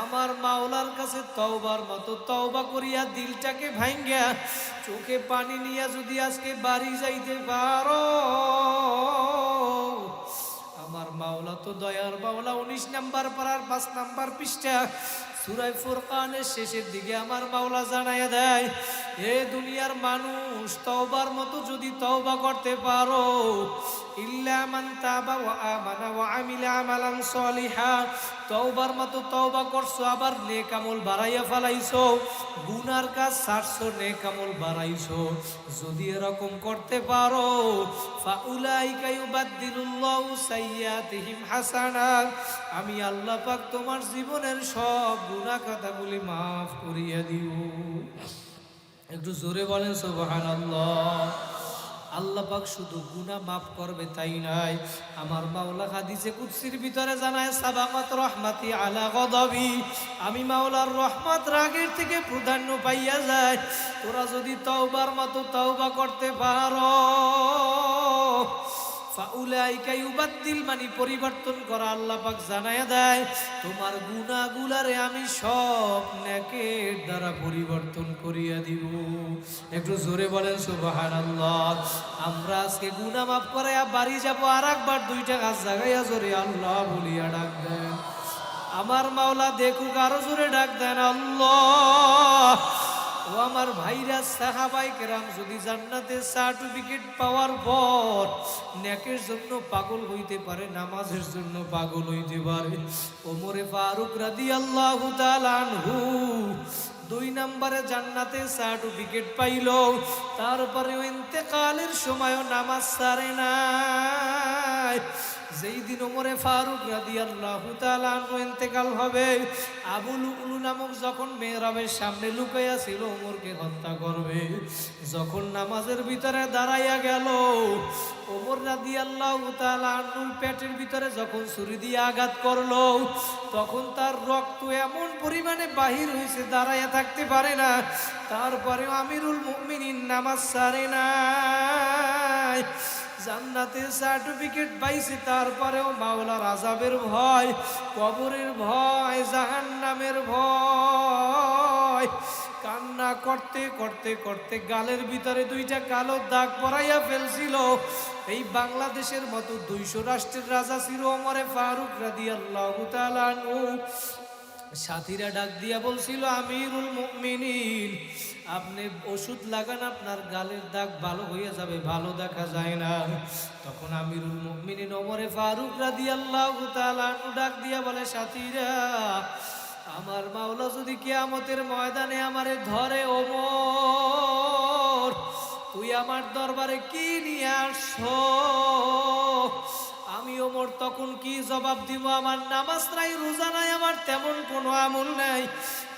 আমার মাওলার কাছে তওবার মতো তওবা করিয়া দিলটাকে ভাঙ্গা চোখে পানি নিয়ে যদি আজকে বাড়ি যাইতে পারো, আমার মাওলা তো দয়ার মাওলা। 19 নম্বর পারার 5 নম্বর পৃষ্ঠা সূরা ফুরকানের শেষের দিকে আমার মাওলা জানাইয়া দেয়, এ দুনিয়ার মানুষ, তওবার মতো যদি তওবা করতে পারো, ইল্লা মান তাবা ওয়া আমানা ওয়া আমিলা আমালান সলিহা, তওবার মতো তওবা করছো, আবার নেক আমল বাড়াইয়া ফেলাইছো, গুনার কাজ ছাড়ছো, নেক আমল বাড়াইছো, যদি এরকম করতে পারো, ফাউলাইকা ইউবাদদিলুল্লাহু সাইয়্যাতিহিম হাসানাত, আমি আল্লাহ পাক তোমার জীবনের সব গুনাহ খাতাগুলি মাফ করিয়া দিব। একটু জোরে বলেন সুবহানাল্লাহ। আল্লাহ পাক শুধু গুনাহ মাফ করবে তাই নাই, আমার মাওলা হাদিসে কুদসির ভিতরে জানায়, সাবাকাত রহমাতি আলা গদাবি, আমি মাওলার রহমত রাগের থেকে প্রাধান্য পাইয়া যায়। তোরা যদি তওবার মতো তওবা করতে পারো, ফাউলাইকা ইউবাদদিল, মানে পরিবর্তন করা। আল্লাহ পাক জানায়া দেয়, তোমার গুনাহগুলারে আমি সব নেকের দ্বারা পরিবর্তন করিয়া দিব। একটু জোরে বলেন সুবহানাল্লাহ। আমরা আজকে গুনাহ মাফ করাইয়া বাড়ি যাব, আর একবার 2টা কাজ জাগাইয়া জোরে আল্লাহ বলিয়া ডাক দেন। আমার মাওলা দেখুক, আরো জোরে ডাক দেন আল্লাহ। ও আমার ভাইরা, সাহাবাই কেরাম যদি জান্নাতের সার্টিফিকেট পাওয়ার পর নেকের জন্য পাগল হইতে পারে, নামাজের জন্য পাগল হইতে পারে, ওমরে ফারুক রাদিয়াল্লাহু তাআলা আনহু 2 নম্বরে জান্নাতে সার্টিফিকেট পাইল, তারপরে ইন্তেকালের সময়ও নামাজ ছাড়ে নাই। যেই দিন ওমরে ফারুক রাদিয়াল্লাহু তাআলা আনহু ইন্তেকাল হবে, আবু লুলু নামক যখন মেহরাবের সামনে লুকাইয়া ছিল ওমরকে হত্যা করবে, যখন নামাজের ভিতরে দাঁড়াইয়া গেল, ওমর রাদিয়াল্লাহু তাআলা আনহু পেটের ভিতরে যখন ছুরি দিয়ে আঘাত করলো, তখন তার রক্ত এমন পরিমাণে বাহির হয়েছে দাঁড়াইয়া থাকতে পারে না। তারপরেও আমিরুল মুমিনিন নামাজ ছাড়ে নাই। জান্নাতের সার্টিফিকেট পাইছে, তারপরেও মাওলার আযাবের ভয়, কবরের ভয়, জাহান্নামের ভয়। কান্না করতে করতে করতে গালের ভিতরে 2টা কালো দাগ পরাইয়া ফেলছিল। এই বাংলাদেশের মতো 200 রাষ্ট্রের রাজা ছিল ওমরে ফারুক রাদিয়াল্লাহু তাআলা আনহু। সাথীরা ডাক দিয়া বলছিল, আমিরুল মুমিনিন, আপনি ওষুধ লাগান, আপনার গালের দাগ ভালো হয়ে যাবে, ভালো দেখা যায় না। তখন আমিরুল মুমিনিন ওমরে ফারুক রাদিয়াল্লাহু তাআলা আনহু ডাক দিয়া বলে, সাথীরা, আমার মাওলা যদি কিয়ামতের ময়দানে আমারে ধরে, ওমর তুই আমার দরবারে কি নিয়ে আসছো? আমি ওমর তখন কি জবাব দিব? আমার নামাজ নাই, রোজা নাই, আমার তেমন কোনো আমল নাই।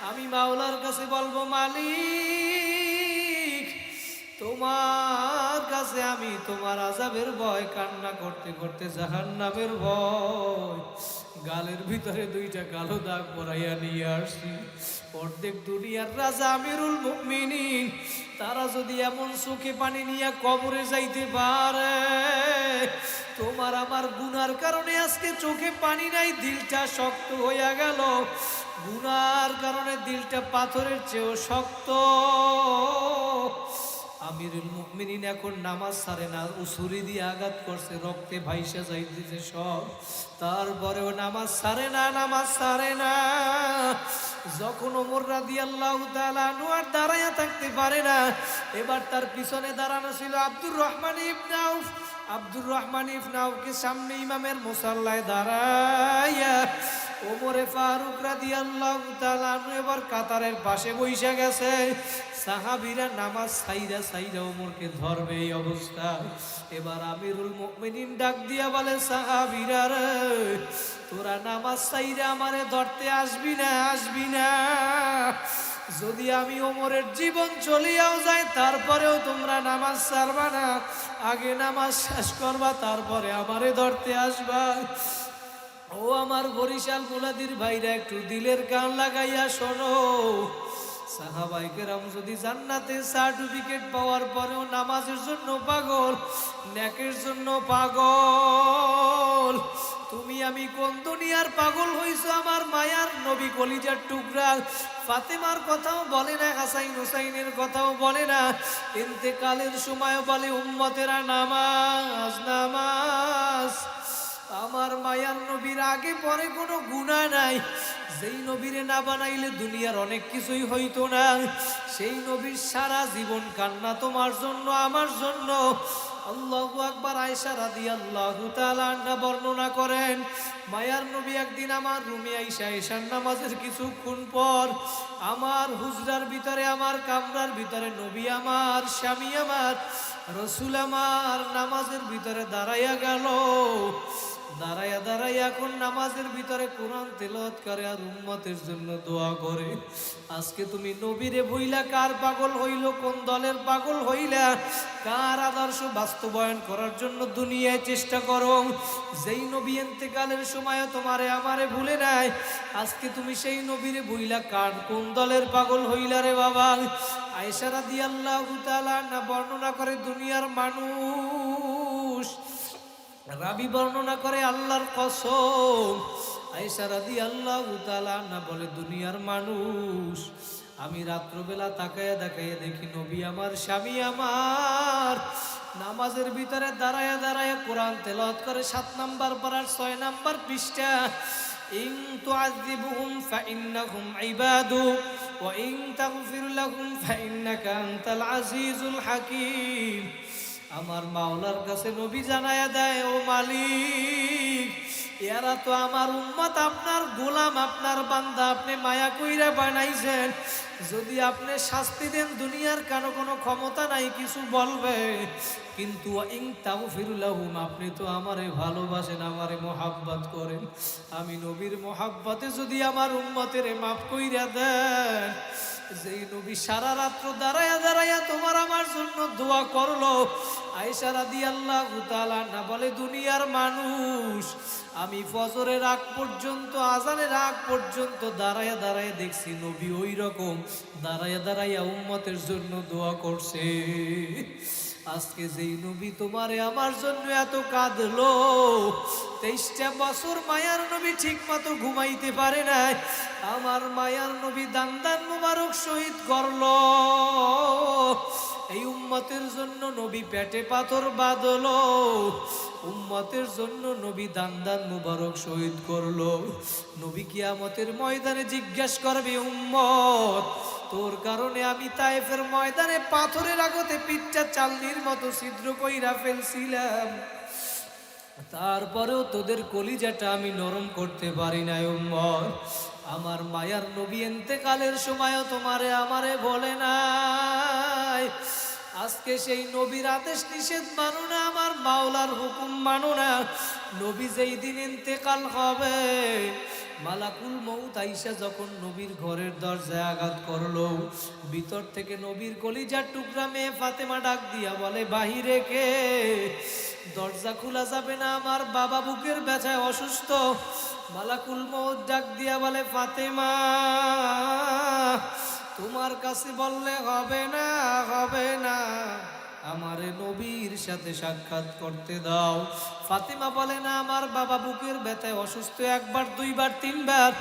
আমি মাওলার কাছে বলবো, মালিক, তোমার কাছে আমি তোমার আযাবের ভয়, কান্না করতে করতে জাহান্নামের ভয়, গালের ভিতরে 2টা কালো দাগ পরাইয়া নিয়ে আসছি। অর্ধেক দুনিয়ার রাজা আমিরুল মুমিনিন, তারা যদি এমন চোখে পানি নিয়ে কবরে যাইতে পারে, তোমার আমার গুনার কারণে আজকে চোখে পানি নাই, দিলটা শক্ত হইয়া গেল। গুনার কারণে দিলটা পাথরের চেয়েও শক্ত। আমিরুল মুমিনিন এখন নামাজ ছাড়ে না, ছুরি দিয়ে আঘাত করছে, রক্তে ভাইসা যাইতেছে সব, তারপরেও নামাজ ছাড়ে না, নামাজ ছাড়ে না। যখন ওমর রাদিয়াল্লাহু তাআলা আনহু আর দাঁড়াইয়া থাকতে পারে না, এবার তার পিছনে দাঁড়ানো ছিল আব্দুর রহমান ইবনে আউফ। আব্দুর রহমান ইবনে আউফকে সামনে ইমামের মুসাল্লায় দাঁড়াইয়া ওমরে ফারুক রাদিয়াল্লাহু তাআলা আনহু এবার কাতারের পাশে বইসা গেছে। সাহাবীরা নামাজ ছাইরা ছাইরা ওমরকে ধরবে এই অবস্থা। এবার আমিরুল মুমিনিন ডাক দিয়া বলে, সাহাবীরা রে, তোরা নামাজ ছাইরা আমারে ধরতে আসবি না, আসবি না। যদি আমি ওমরের জীবন চলিয়াও যায়, তারপরেও তোমরা নামাজ ছাড়বা না, আগে নামাজ শেষ করবা, তারপরে আমারে ধরতে আসবা। ও আমার বরিশাল মুলাদির ভাইরা, একটু দিলের কান লাগাইয়া শোনো। সাহাবায়ে কেরাম যদি জান্নাতে সার্টিফিকেট পাওয়ার পরেও নামাজের জন্য পাগল, নেকের জন্য পাগল, তুমি আমি কোন দুনিয়ার পাগল হইছো? আমার মায়ার নবী কলিজার টুকরা ফাতেমার কথাও বলে না, হাসাইন হুসাইনের কথাও বলে না, ইন্তেকালের সময় বলে, উম্মতেরা নামাজ, নামাজ। আমার মায়ার নবীর আগে পরে কোনো গুনাহ নাই। যেই নবীরে না বানাইলে দুনিয়ার অনেক কিছুই হইতো না। সেই নবীর সারা জীবন কান্না তোমার জন্য, আমার জন্য। আল্লাহু আকবার। আয়েশা রাদিয়াল্লাহু তাআলা আনহা বর্ণনা করেন, মায়ার নবী একদিন আমার রুমে আইসা এশার নামাজের কিছুক্ষণ পর আমার হুজরার ভিতরে, আমার কামরার ভিতরে নবী আমার, স্বামী আমার, রসুল আমার নামাজের ভিতরে দাঁড়াইয়া গেল। দাঁড়াইয়া দাঁড়াইয়া এখন নামাজের ভিতরে কোরআন তেলাওয়াত করে আর উম্মতের জন্য দোয়া করে। আজকে তুমি নবীরে ভুইলা কার পাগল হইল, কোন দলের পাগল হইলা, কার আদর্শ বাস্তবায়ন করার জন্য দুনিয়ায় চেষ্টা করো? যেই নবী ইন্তেকালের সময় তোমারে আমারে ভুলে নাই, আজকে তুমি সেই নবীরে ভুইলা কার কোন দলের পাগল হইলা রে বাবা? আয়েশা রাদিয়াল্লাহু তাআলা না বর্ণনা করে, দুনিয়ার মানুষ, রাবি বর্ণনা করে, আল্লাহর কসম, আয়েশা রাদিয়াল্লাহু তাআলা না বলে, দুনিয়ার মানুষ, আমি রাত্রবেলা তাকায়া দেখাইয়া দেখি নবী আমার, স্বামী আমার নামাজের ভিতরে দাঁড়ায়া দাঁড়ায়া কোরআন তেলাওয়াত করে। 7 নাম্বার পারার 6 নাম্বার পৃষ্ঠা, ইন তুআযিবুহুম ফাইন্নাহুম ইবাদু ওয়া ইন তাগফির লাহুম ফাইন্নাকা আনতাল আজিজুল হাকীম। আমার মাওলার কাছে নবী জানায়া দেয়, ও মালিক, এরা তো আমার উম্মত, আপনার গোলাম, আপনার বান্দা, আপনি মায়া কইরা বানাইছেন। যদি আপনি শাস্তি দেন দুনিয়ার কারো কোনো ক্ষমতা নাই কিছু বলবে, কিন্তু ইন তাগফিরু লাহুম, আপনি তো আমারে ভালোবাসেন, আমারে মোহাব্বত করেন। আমি নবীর মোহাব্বতে যদি আমার উম্মতের মাফ কইরা দেন, যেই নবী সারা রাত্র দাঁড়ায়া দাঁড়ায়া তোমার আমার জন্য দোয়া করলো, আয়েশা রাদিয়াল্লাহু তাআলা না বলে, দুনিয়ার মানুষ আমি ফজরের আগ পর্যন্ত, আজানের আগ পর্যন্ত দাঁড়ায়া দাঁড়ায়া দেখছি নবী ওই রকম দাঁড়ায়া দাঁড়ায়া উম্মতের জন্য দোয়া করছে। আজকে যেই নবী তোমারে আমার জন্য এত কাঁদলো, 23টা বছর মায়ার নবী ঠিক মতো ঘুমাইতে পারে নাই, আমার মায়ার নবী দান মুবারক শহীদ করলো। এই উম্মতের জন্য নবী পেটে পাথর বাঁধলো, উম্মতের জন্য নবী দান মুবারক শহীদ করলো। নবী কিয়ামতের ময়দানে জিজ্ঞাসা করবে, উম্মত তোর কারণে আমি তায়েফের ময়দানে পাথরের আগতে পিচ্চা চালনির মতো ছিদ্র কইরা ফেলছিলাম, তারপরেও তোদের কলিজাটা আমি নরম করতে পারি নাই উম্মত। আমার মায়ার নবী ইন্তেকালের সময়ও তোমারে আমারে বলে নাই। আজকে সেই নবীর আদেশ নিষেধ মানো না, আমার মাওলার হুকুম মানো না। নবী যেই দিন ইন্তেকাল হবে, মালাকুল মউত আইসা যখন নবীর ঘরের দরজায় আঘাত করলো, ভিতর থেকে নবীর কলিজার টুকরা মেয়ে ফাতেমা ডাক দিয়া বলে, বাহিরে কে? দরজা খোলা যাবে না, আমার বাবা বুকের ব্যথায় অসুস্থ। মালাকুল মউত ডাক দিয়া বলে, ফাতেমা তোমার কাছে বললে হবে না, হবে না, আমারে নবীর সাথে সাক্ষাৎ করতে দাও। ফাতেমা বলে, না, আমার বাবা বুকের ব্যথায় অসুস্থ, একবার দুইবার তিনবার,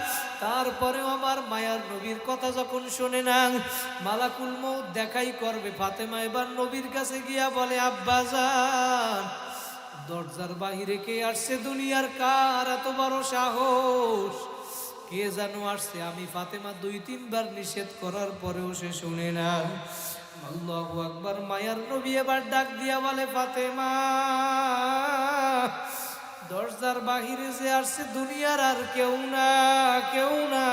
তারপরেও আমার মায়ার নবীর কথা যখন শোনে না, মালাকুল মউত দেখাই করবে। ফাতেমা এবার নবীর কাছে গিয়া বলে, আব্বাজান দরজার বাহিরে কে আসছে? দুনিয়ার কার এত বড় সাহস? কে যেন আসছে। আমি ফাতেমা 2-3 বার নিষেধ করার পরেও সে শুনে না। আল্লাহু আকবার। মায়ার নবী এবার ডাক দিয়া বলে, ফাতেমা দরজার বাহিরে যে আসছে দুনিয়ার আর কেউ না, কেউ না,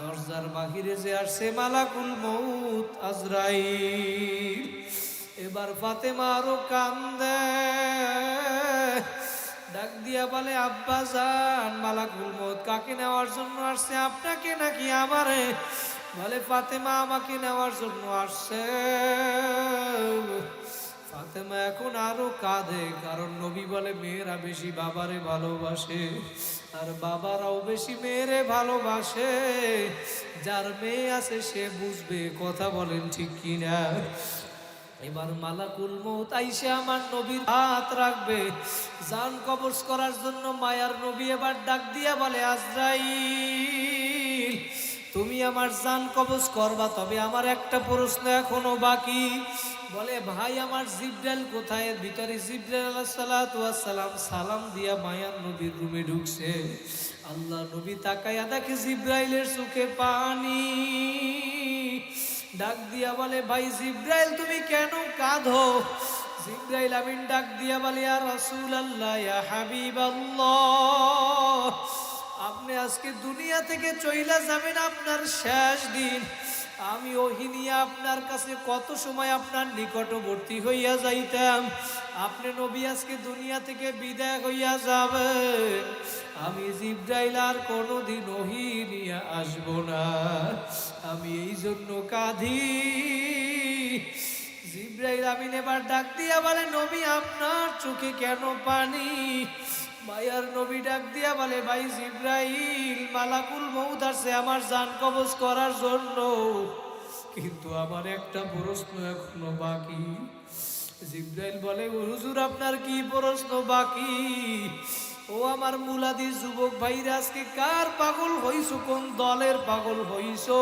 দরজার বাহিরে যে আসছে মালাকুল মউত আজরাইল। এবার ফাতেমা আরো কান্দে, ডাক দিয়া বলে, আব্বাজান মালাকুল মউত কাকে নেওয়ার জন্য আসছে, আপনাকে নাকি আমারে? বলে, ফাতেমা আমাকে নেওয়ার জন্য আসছে। ফাতেমা এখন আরো কাঁদে, কারণ নবী বলে মেয়েরা বেশি বাবারে ভালোবাসে, আর বাবারাও বেশি মেয়েরে ভালোবাসে। যার মেয়ে আছে সে বুঝবে, কথা বলেন ঠিক কিনা? এবার মালাকুল মউত আইসে আমার নবীর হাত রাখবে জান কবজ করার জন্য। মায়ার নবী এবার ডাক দিয়া বলে, আজরাইল তুমি আমার জান কবজ করবা, তবে আমার একটা প্রশ্ন এখনো বাকি। বলে, ভাই আমার জিব্রাইল কোথায়? ভিতরে জিব্রাইল আলাইহিস সালাতু ওয়াস সালাম সালাম দিয়া মায়ার নবীর রুমে ঢুকছে। আল্লাহ নবী তাকায়া দেখে জিব্রাইলের চোখে পানি। ডাক দিয়া বলে, ভাই জিব্রাইল তুমি কেন কাঁদো? জিব্রাইল আমিন ডাক দিয়া বলে, ইয়া রাসূলুল্লাহ, ইয়া হাবিবাল্লাহ, আপনি আজকে দুনিয়া থেকে চইলা যাবেন, আপনার শেষ দিন। আমি ওহী নিয়ে আপনার কাছে কত সময় আপনার নিকটবর্তী হইয়া যাইতাম। আপনি নবী আজকে দুনিয়া থেকে বিদায় হইয়া যাবেন, আমি জিব্রাইল আর কোনোদিন ওহী নিয়ে আসব না। আমি এই জন্য কাঁদি। জিব্রাইল আমিন এবার ডাক দিয়া বলে, নবী আপনার চোখে কেন পানি? মায়ার নবী ডাক দিয়া বলে, ভাই জিব্রাইল মালাকুল মউত আসছে আমার জান কবজ করার জন্য, কিন্তু আমার একটা প্রশ্ন এখনো বাকি। জিব্রাইল বলে, হুজুর আপনার কি প্রশ্ন বাকি? ও আমার মুলাদি যুবক ভাইরা, আজকে কার পাগল হইছো? কোন দলের পাগল হইছো?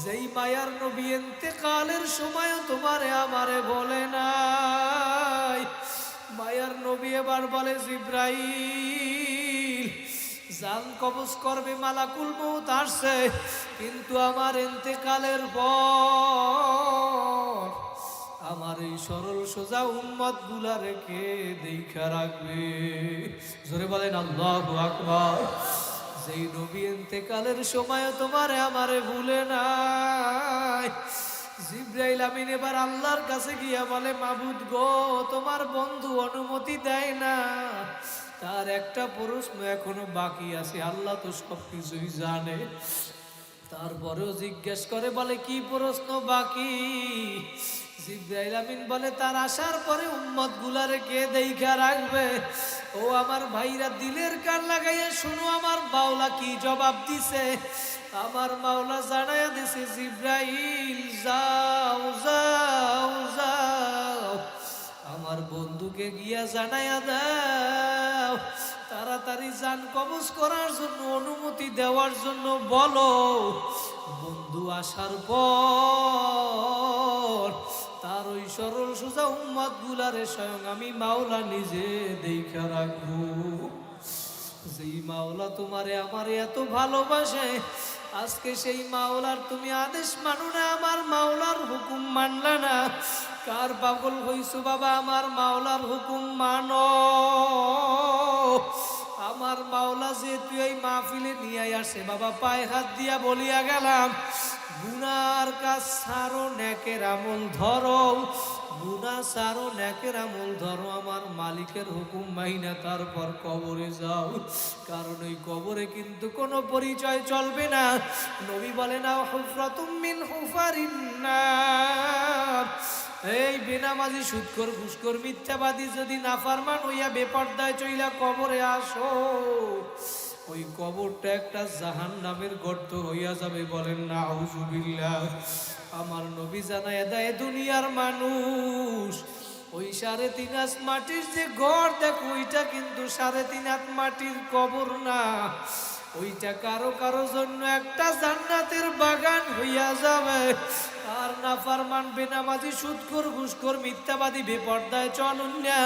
যেই মায়ার নবী ইন্তেকালের সময় তোমারে আমারে বলে নাই। মায়ার নবী এবার বলে, জিব্রাইল জান কবজ করবে, মালাকুল মউত আসছে, কিন্তু আমার ইন্তেকালের পর আমার এই সরল সোজা উম্মত গুলা রেখে দেখা রাখবে। জোরে বলেন আল্লাহু আকবার। যেই নবী ইন্তেকালের সময় তোমারে আমারে ভুলে নাই। জিবরাইল আমিন এবার আল্লাহর কাছে গিয়া বলে, মাবুদ গো, তোমার বন্ধু অনুমতি দেয় না, তার একটা প্রশ্ন এখনো বাকি আছে। আল্লাহ তো সব কিছুই জানে, তারপরেও জিজ্ঞেস করে, বলে কি প্রশ্ন বাকি? জিবরাইল আমিন বলে, তার আসার পরে উম্মত গুলারে কে দেখা রাখবে? ও আমার ভাইরা, দিলের কান লাগাইয়া শুনো আমার মাওলা কি জবাব দিছে। আমার মাওলা জানাইয়া দিছে, জিবরাইল যাও যাও যাও, আমার বন্ধুকে গিয়া জানাইয়া দাও, তাড়াতাড়ি জান কবজ করার জন্য অনুমতি দেওয়ার জন্য বলো। বন্ধু আসার পর তার ওই সরল সোজা উম্মত গুলারে স্বয়ং আমি মাওলা নিজে দেখা রাখবো। যেই মাওলা তোমারে আমারে এত ভালোবাসে, আজকে সেই মাওলার তুমি আদেশ মানো না, আমার মাওলার হুকুম মানলা না। কার পাগল হইছো বাবা, আমার মাওলার হুকুম মানো। আমার মাওলা যেহেতু এই মাহফিলে নিয়ে আসে বাবা, পায়ে হাত দিয়া বলিয়া গেলাম, গুনার কাজ ছাড়ো, নেকের আমল ধরো। গুনাহ ছাড়ো, নেকের আমল ধরো, আমার মালিকের হুকুম মাইনা তারপর কবরে যাও। কারণ ওই কবরে কিন্তু কোনো পরিচয় চলবে না। নবী বলেন, হুফরাতুম মিন হুফারিন নার। এই বেনামাজি, সুদখোর, ঘুষখোর, মিথ্যাবাদী যদি নাফরমান হইয়া বেপরদায় চইলা কবরে আসো, ওই কবরটা একটা জাহান্নামের গর্ত হইয়া যাবে। বলেন নাউজুবিল্লাহ। আমার নবী জানায় দেয়, দুনিয়ার মানুষ, ওই 3.5 হাত মাটির যে ঘর দেখো, ওইটা কিন্তু 3.5 হাত মাটির কবর না। ওইটা কারো কারো জন্য একটা জান্নাতের বাগান হইয়া যাবে। আর নাফরমান, বেনামাজি, সুদখোর, ঘুষখোর, মিথ্যাবাদী, বেপরদায় চলুন না,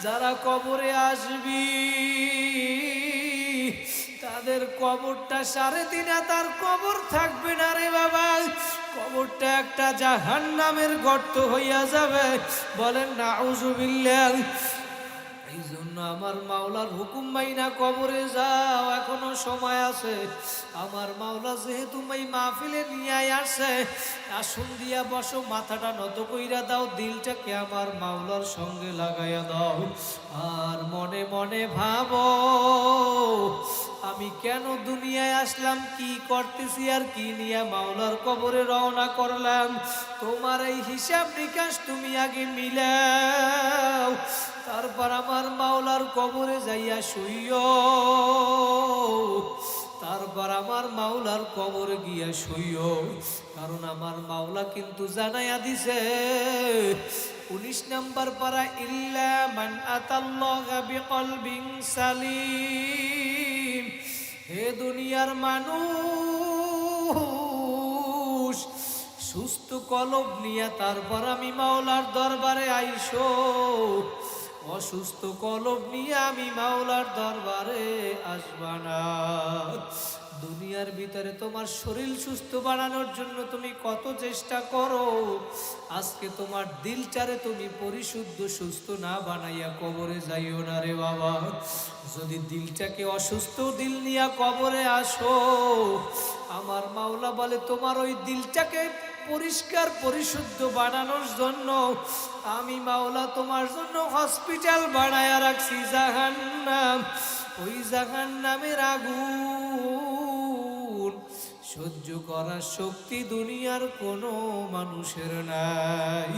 যারা কবরে আসবি, তাদের কবরটা 3.5 হাত আর কবর থাকবে না রে বাবা। কবরটা একটা জাহান্নামের গর্ত হইয়া যাবে। বলেন নাউজুবিল্লাহ। এই জন্য আমার মাওলার হুকুম মাইনা কবরে যাও, এখনো সময় আছে। আমার মাওলা যেহেতু এই মাহফিলে নিয়ে আসে, আসন দিয়া বসো, মাথাটা নত কইরা দাও, দিলটাকে আমার মাওলার সঙ্গে লাগাইয়া দাও। আর মনে মনে ভাবো, আমি কেন দুনিয়ায় আসলাম, কি করতেছি, আর কি নিয়ে মাওলার কবরে রওনা করলাম। তোমার এই হিসাব নিকাশ তুমি আগে মিলাও, তারপর আমার মাওলার কবরে যাইয়া শুইও। তারপর আমার মাওলার কবরে গিয়া শুইও। কারণ আমার মাওলা কিন্তু জানাইয়া দিছে, 19 নম্বর পারা, ইল্লা মান আতাল্লাহা বিকলবিন সালিম। হে দুনিয়ার মানুষ, সুস্থ কলব নিয়ে তারপর আমি মাওলার দরবারে আইসো। অসুস্থ কলব নিয়ে আমি মাওলার দরবারে আসবা না। দুনিয়ার ভিতরে তোমার শরীর সুস্থ বানানোর জন্য তুমি কত চেষ্টা করো, আজকে তোমার দিলটারে তুমি পরিশুদ্ধ সুস্থ না বানাইয়া কবরে যাইও না রে বাবা। যদি দিলটাকে অসুস্থ দিল নিয়ে কবরে আসো, আমার মাওলা বলে তোমার ওই দিলটাকে পরিষ্কার পরিশুদ্ধ বানানোর জন্য আমি মাওলা তোমার জন্য হসপিটাল বানায়া রাখছি, জাহান্নাম। ওই জাহান্নামের আগুন সহ্য করার শক্তি দুনিয়ার কোনো মানুষের নাই।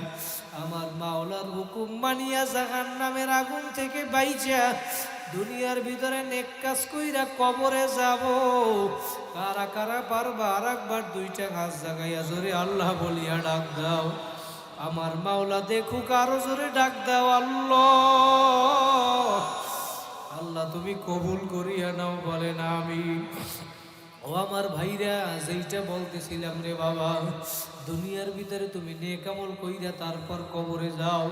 আমার মাওলার হুকুম মানিয়া জাহান্নামের আগুন থেকে বাইচা দুনিয়ার ভিতরে নেক কাজ কইরা কবরে যাব। কারা কারা পারবা আর একবার 2টা হাত জাগাইয়া জোরে আল্লাহ বলিয়া ডাক দাও। আমার মাওলা দেখুক, আরো জোরে ডাক দাও আল্লাহ। আল্লাহ তুমি কবুল করিয়া নাও, বলেন আমিন। ও আমার ভাইরা, যেইটা বলতেছিলাম রে বাবা, দুনিয়ার ভিতরে তুমি নেক আমল কইরা তারপর কবরে যাও।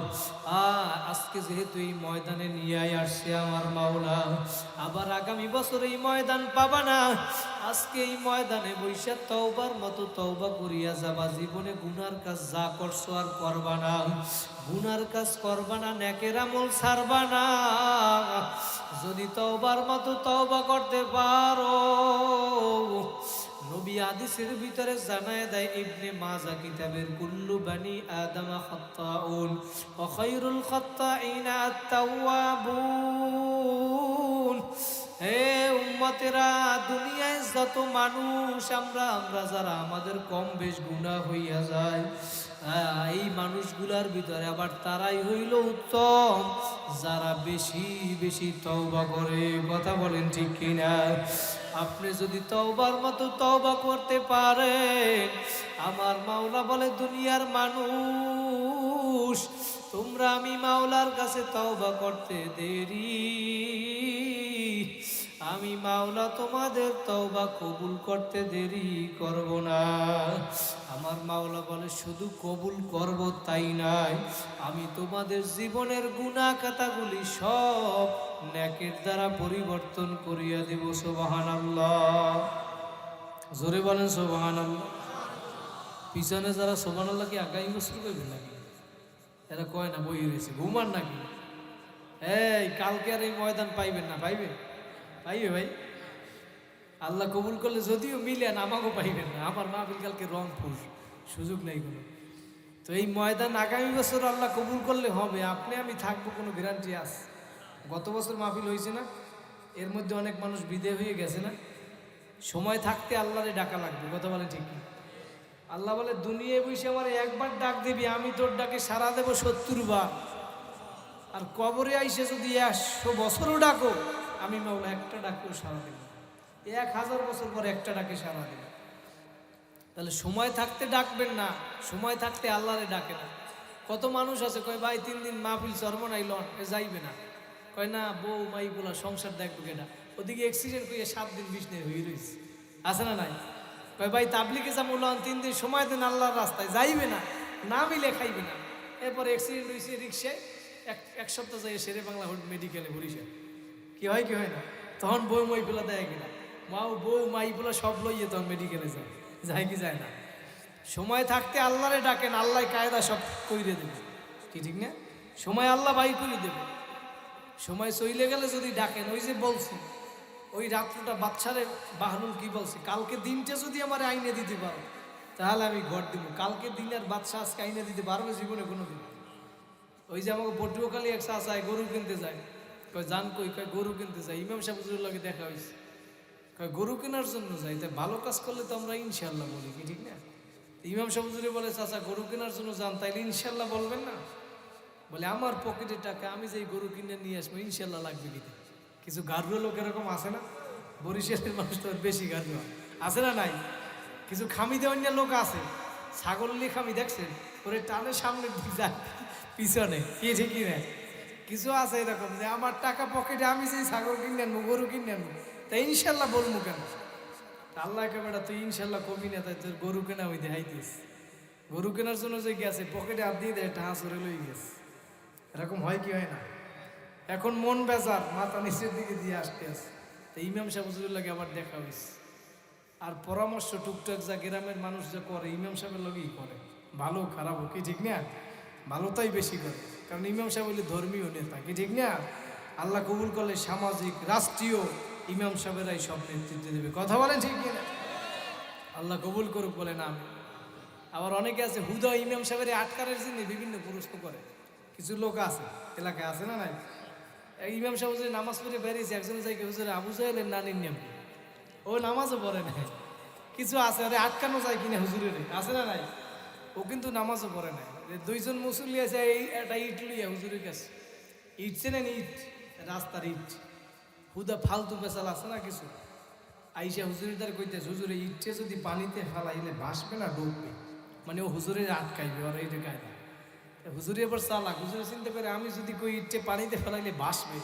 আজকে যেহেতু এই ময়দানে নিয়ে আসছে আমার মাওলা, আবার আগামী বছর এই ময়দান পাবা না। আজকে এই ময়দানে বৈশা তওবার মতো তওবা করিয়া যাবা। জীবনে গুনার কাজ যা করছো আর করবা না, গুনার কাজ করবা না, নেকের আমল ছাড়বা না। যদি তওবার মতো তওবা করতে পারো, নবী হাদিসের ভিতরে জানায় দেয়, ইবনে মাজাহ কিতাবের, কুল্লু বানি আদম খাত্তাউন ওয়া খায়রুল খাত্তাইনা আত-তাওয়াবুন। হে উম্মতেরা, দুনিয়ায় যত মানুষ আমরা যারা আমাদের কম বেশ গুনাহ হইয়া যায়, এই মানুষগুলার ভিতরে আবার তারাই হইল উত্তম যারা বেশি বেশি তওবা করে। কথা বলেন ঠিক কিনা? আপনি যদি তওবার মতো তওবা করতে পারেন, আমার মাওলা বলে, দুনিয়ার মানুষ তোমরা আমি মাওলার কাছে তওবা করতে দেরি, আমি মাওলা তোমাদের তওবা কবুল করতে দেরি করব না। আমার মাওলা বলে, শুধু কবুল করব তাই নয়, আমি তোমাদের জীবনের গুনাহ খাতাগুলি সব নেকের দ্বারা পরিবর্তন করিয়া দেব। সুবহানাল্লাহ, জোরে বলেন সুবহানাল্লাহ। পিছনে যারা সুবহানাল্লাহ কি আগামী বছর করবে নাকি? এরা কয় না, বই রয়েছে, ঘুমান নাকি? এই কালকে আর এই ময়দান পাইবেন না? পাইবে ভাই, আল্লাহ কবুল করলে যদিও মিলেন, আমাকেও পাইবেন না। আমার মাহফিল কালকে রংপুর, সুযোগ নেই কোনো। তো এই ময়দান আগামী বছর আল্লাহ কবুল করলে হবে, আপনি আমি থাকবো, কোনো গ্যারান্টি আছে? গত বছর মাহফিল হয়েছে না, এর মধ্যে অনেক মানুষ বিদেয় হয়ে গেছে না। সময় থাকতে আল্লাহরে ডাকা লাগবে। কথা বলে ঠিক না? আল্লাহ বলে, দুনিয়ায় বসে আমার একবার ডাক দিবি, আমি তোর ডাকে সারা দেবো 70 বার। আর কবরে আইসে যদি 100 বছরও ডাকো, আমি মাওলা একটা ডাকেও সারা দেব। 1000 বছর পর একটা ডাকে সারা দেব। তাহলে সময় থাকতে ডাকবেন না, সময় থাকতে আল্লাহরে ডাকে না। কত মানুষ আছে কয়, ভাই 3 দিন মাহফিল চরমনাই লন, যাইবে না। কয় না, বউ মাই বলা সংসার দেখবো কেনা, ওদিকে অ্যাক্সিডেন্ট করিয়া 7 দিন বিছনায় হয়ে রয়েছে, আছে না নাই? কয় ভাই তাবলিগে যাবো লন, 3 দিন সময় দেন আল্লাহর রাস্তায়, যাইবে না, না মিলে খাইবে না। এরপর অ্যাক্সিডেন্ট হয়েছে রিক্সায়, এক সপ্তাহ যাই শেরে বাংলা মেডিকেলে বরিশাল। কি হয় না? তখন বউ মাই বলা দেয় কিনা, বউ মাই বলা সব লইয়ে তখন মেডিকেলে যায় কি যায় না? সময় থাকতে আল্লাহরে ডাকেন, আল্লাহ কায়দা সব কইরে দেবে। কি ঠিক না? সময় আল্লাহ বাই করে দেবে। সময় চইলে গেলে যদি ডাকেন, ওই যে বলছি, ওই রাত্রটা বাচ্চারে বাহরুল কি বলছে, কালকে দিনটা যদি আমার আইনে দিতে পারো তাহলে আমি ঘর দিব। কালকে দিনের বাচ্চা আজকে আইনে দিতে পারবে জীবনে কোনো দিন? ওই যে আমাকে পটুয়াখালী এক চাচায় গরু কিনতে যায়, কয় জান কই? কয় গরু কিনতে যায়। ইমাম সাহেব হুজুরের লগে দেখা হয়েছে, কয় গরু কেনার জন্য যাই। তাই ভালো কাজ করলে তো আমরা ইনশাল্লাহ বলি, কি ঠিক না? ইমাম সাহেব হুজুরে বলে, চাচা গরু কেনার জন্য যান, তাইলে ইনশাল্লাহ বলবেন না? বলে, আমার পকেটের টাকা, আমি যেই গরু কিনে নিয়ে আসবো, ইনশাল্লাহ লাগবে কিনা? কিছু গার্ড লোক এরকম আছে না? বরিশালের মানুষ তো বেশি গার্ড আছে না নাই? কিছু খামি দেওয়ার লোক আছে, ছাগল নিয়ে খামি দেখছেন, ওরে টানে সামনে যায় পিছনে, কি ঠিকই না? কিছু আছে এরকম যে আমার টাকা পকেটে, আমি সেই ছাগল কিনে আনবো, গরু কিনে আনবো, তাই ইনশাল্লাহ বলবো কেন? আল্লাহ বেটা তুই ইনশাল্লাহ কবি না, তাই তোর গরু কেনা ওই দেখাই দিস। গরু কেনার জন্য যে গেছে, পকেটে হাত দিয়ে দেয়, টাহা সরে লই গেছে। এরকম হয় কি হয় না? এখন মন বেজার, মাথা নিচের দিকে দিয়ে আসতে আছে। তো ইমাম সাহেব হুজুরের লাগে আবার দেখা হয়েছে। আর পরামর্শ টুকটাক যা গ্রামের মানুষ যা করে, ইমাম সাহেবের লগেই করে, ভালো খারাপও, কি ঠিক না? ভালো তাই বেশি করে, কারণ ইমাম সাহেব হলে ধর্মীয় নেতা, কি ঠিক না? আল্লাহ কবুল করলে সামাজিক রাষ্ট্রীয় ইমাম সাহেবেরাই সব নেতৃত্ব দেবে। কথা বলেন ঠিক কিনা? আল্লাহ কবুল করুক বলে না। আবার অনেকে আছে হুদা ইমাম সাহেবের আটকারের জন্য বিভিন্ন প্রশ্ন করে। কিছু লোক আছে এলাকায়, আছে না নাই? ইমাম সাহেব হুজুরে নামাজ পড়ে বেরিয়েছে, একজনে যাই হুজুরে আবু জাহেলের নানির নাম, ও নামাজও পড়ে না। কিছু আছে আরে আটকানো যায় কিনা হুজুরের, আছে না নাই? ও কিন্তু নামাজও পড়ে না। 2জন মুসল্লি আছে, এই একটা ইট লইয়া হুজুরের কাছে, ইট চেনেন? ইট, রাস্তার ইট, হুদা ফালতু পেশাল আছে না কিছু। আইসা হুজুরের দ্বারা কইতেছে, হুজুরে ইটে যদি পানিতে ফেলাইলে ভাসবে না ডুববে, মানে ও হুজুরের আটকাইবে, ওরা এইটা কায়দা। হুজুরে এবার চালাক, হুজুরে চিন্তা করে, আমি যদি কই ইটে পানিতে ফেলাইলে ভাসবে,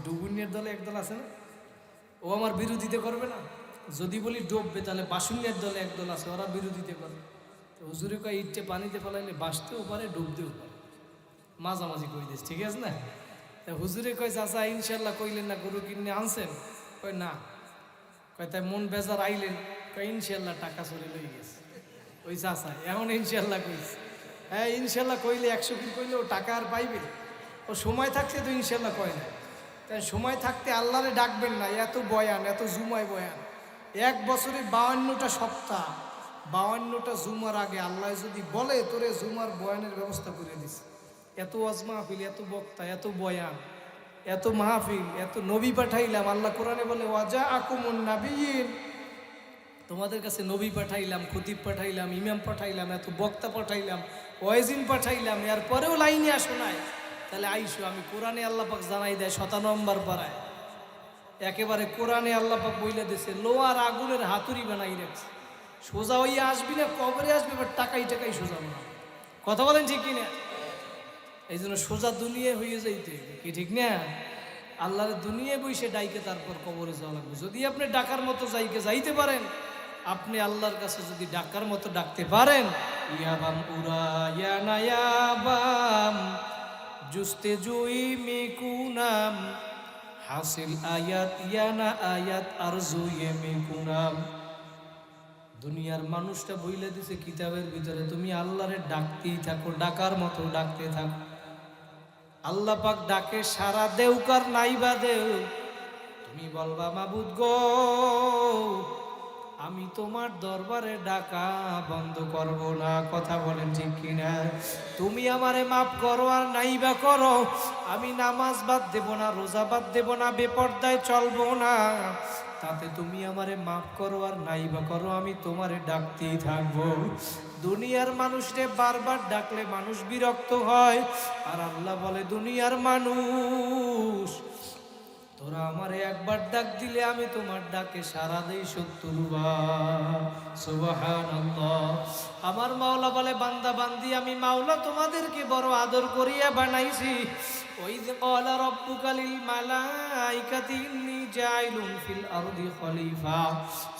ডুবুনিয়ার দলে একদল আছে না, ও আমার বিরোধিতা করবে না? যদি বলি ডুববে তাহলে বাসুনিয়ার দলে একদল আছে, ওরা বিরোধিতা করে। তো হুজুরে কয় ইটে পানিতে ফেলাইলে বাসতেও পারে ডুবতেও পারে, মাঝামাঝি কই দিস, ঠিক আছে না? তা হুজুরে কয় চাচা ইনশাল্লাহ কইলেন না গরু কিনে আনছেন? কয় না। কয় তাই মন বেজার আইলেন? কয় ইনশাল্লাহ টাকা চলে লই গেছে ওই চাচা, এখন ইনশাল্লাহ কইছে। হ্যাঁ ইনশাল্লাহ কইলে 100 কি কইলে ও টাকা আর পাইবে? ও সময় থাকতে তো ইনশাল্লাহ কয় না। তাই সময় থাকতে আল্লাহরে ডাকবেন না, এত বয়ান, এত জুমায় বয়ান। 1 বছরে 52টা সপ্তাহ, 52টা জুমার আগে আল্লাহ যদি বলে তোরে জুমার বয়ানের ব্যবস্থা করে দিছে, এত ওয়াজ মাহফিল, এত বক্তা, এত বয়ান, এত মাহফিল, এত নবী পাঠাইলাম। আল্লাহ কোরআনে বলে ওয়াজা আকুমুন নাবিয়িন, তোমাদের কাছে নবী পাঠাইলাম, খতিব পাঠাইলাম, ইমাম পাঠাইলাম, এত বক্তা পাঠাইলাম, ওয়াইজিন পাঠাইলাম, এরপরেও লাইনে আসো নাই। তাহলে আইসো, আমি কোরআনে আল্লাহ পাক জানাই দেয় 57 নম্বর পাড়ায় একেবারে কোরআনে আল্লাহ পাক বইলে দিয়েছে লোহার আগুনের হাতুড়ি বানাই রাখছে, সোজা হইয়া আসবি না, কবরে আসবি, এবার টাকাই টাকাই সোজা না। কথা বলেন ঠিক কিনা? এই জন্য সোজা দুনিয়া হয়ে যাইতে কি ঠিক না? আল্লাহর দুনিয়ায় বসে ডাইকে তারপর কবরে যাওয়া লাগবে। যদি আপনি ডাকার মতো যাইতে পারেন, আপনি আল্লাহর কাছে যদি ডাকার মতো ডাকতে পারেন, ইয়াবাম উরা ইয়ানা ইয়াবাম জুস্তে জুই মিকুনাম হাসিল আয়াত ইয়ানা আয়াত আর জুয়ে মিকুনাম। দুনিয়ার মানুষটা বইলে দিছে কিতাবের ভিতরে, তুমি আল্লাহরে ডাকতেই থাকো, ডাকার মতো ডাকতে থাকো। আল্লাহ পাক ডাকে সারা দেউকার নাইবা দেউ, তুমি বলবা মাবুদ গো আমি তোমার দরবারে ডাকা বন্ধ করব না। কথা বলেন ঠিক কিনা? তুমি আমারে মাফ করো আর নাইবা করো, আমি নামাজ বাদ দেব না, রোজা বাদ দেব না, বেপরদায় চলবো না, তাতে তুমি আমারে মাফ করো আর নাইবা করো, আমি তোমারে ডাকতেই থাকবো। দুনিয়ার মানুষকে বারবার ডাকলে মানুষ বিরক্ত হয়, আর আল্লাহ বলে দুনিয়ার মানুষ তোরা আমারে একবার ডাক দিলে আমি তোমার ডাকে সারা দেই 70 বার। সুবহানাল্লাহ। আমার মাওলা বলে বান্দা বান্দি আমি মাওলা তোমাদেরকে বড় আদর করিয়া বানাইছি। ওই যে ক্বালা রাব্বুকা লিল মালাইকাতি ইন্নী জাইলুন ফিল আরদি খলিফা,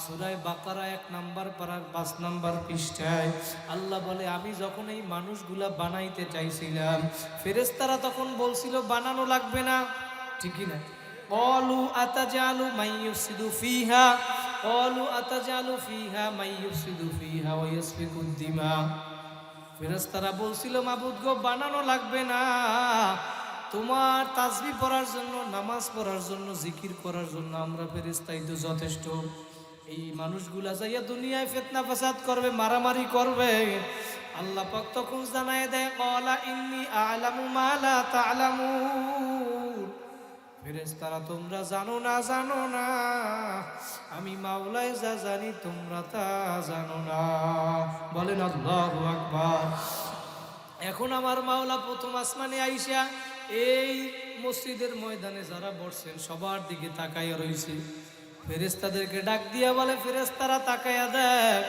সূরা বাকারা 1 নম্বর পারা 5 নম্বর পৃষ্ঠায় আল্লাহ বলে আমি যখন এই মানুষগুলা বানাইতে চাইছিলাম, ফেরেশতারা তখন বলছিল বানানো লাগবে না, ঠিক কি না? ক্বালু আতাজালু মান ইউফসিদু ফিহা, ক্বালু আতাজালু ফিহা মান ইউফসিদু ফিহা ওয়া ইয়াসফিকুদ দিমা। ফেরেশতারা বলছিল মাবুদ গো বানানো লাগবে না, তোমার তাসবিহ পড়ার জন্য, নামাজ পড়ার জন্য, জিকির করার জন্য আমরা ফেরেশতাই তো যথেষ্ট। এই মানুষগুলা যাইয়া দুনিয়ায় ফিতনা ফাসাদ করবে, মারামারি করবে। আল্লাহ পাক তখন জানায় দেয় ক্বালা ইন্নী আ'লামু মা লা তা'লামুন, ফেরেশতারা তোমরা জানো না, আমি মাওলাই যা জানি তোমরা তা জানো না। বলেন আল্লাহু আকবার। এখন আমার মাওলা প্রথম আসমানে আইসা এই মসজিদের ময়দানে যারা বসছেন সবার দিকে তাকাইয়া রইছে, ফেরেশতাদেরকে ডাক দিয়া বলে ফেরেশতারা তাকাইয়া দেখ,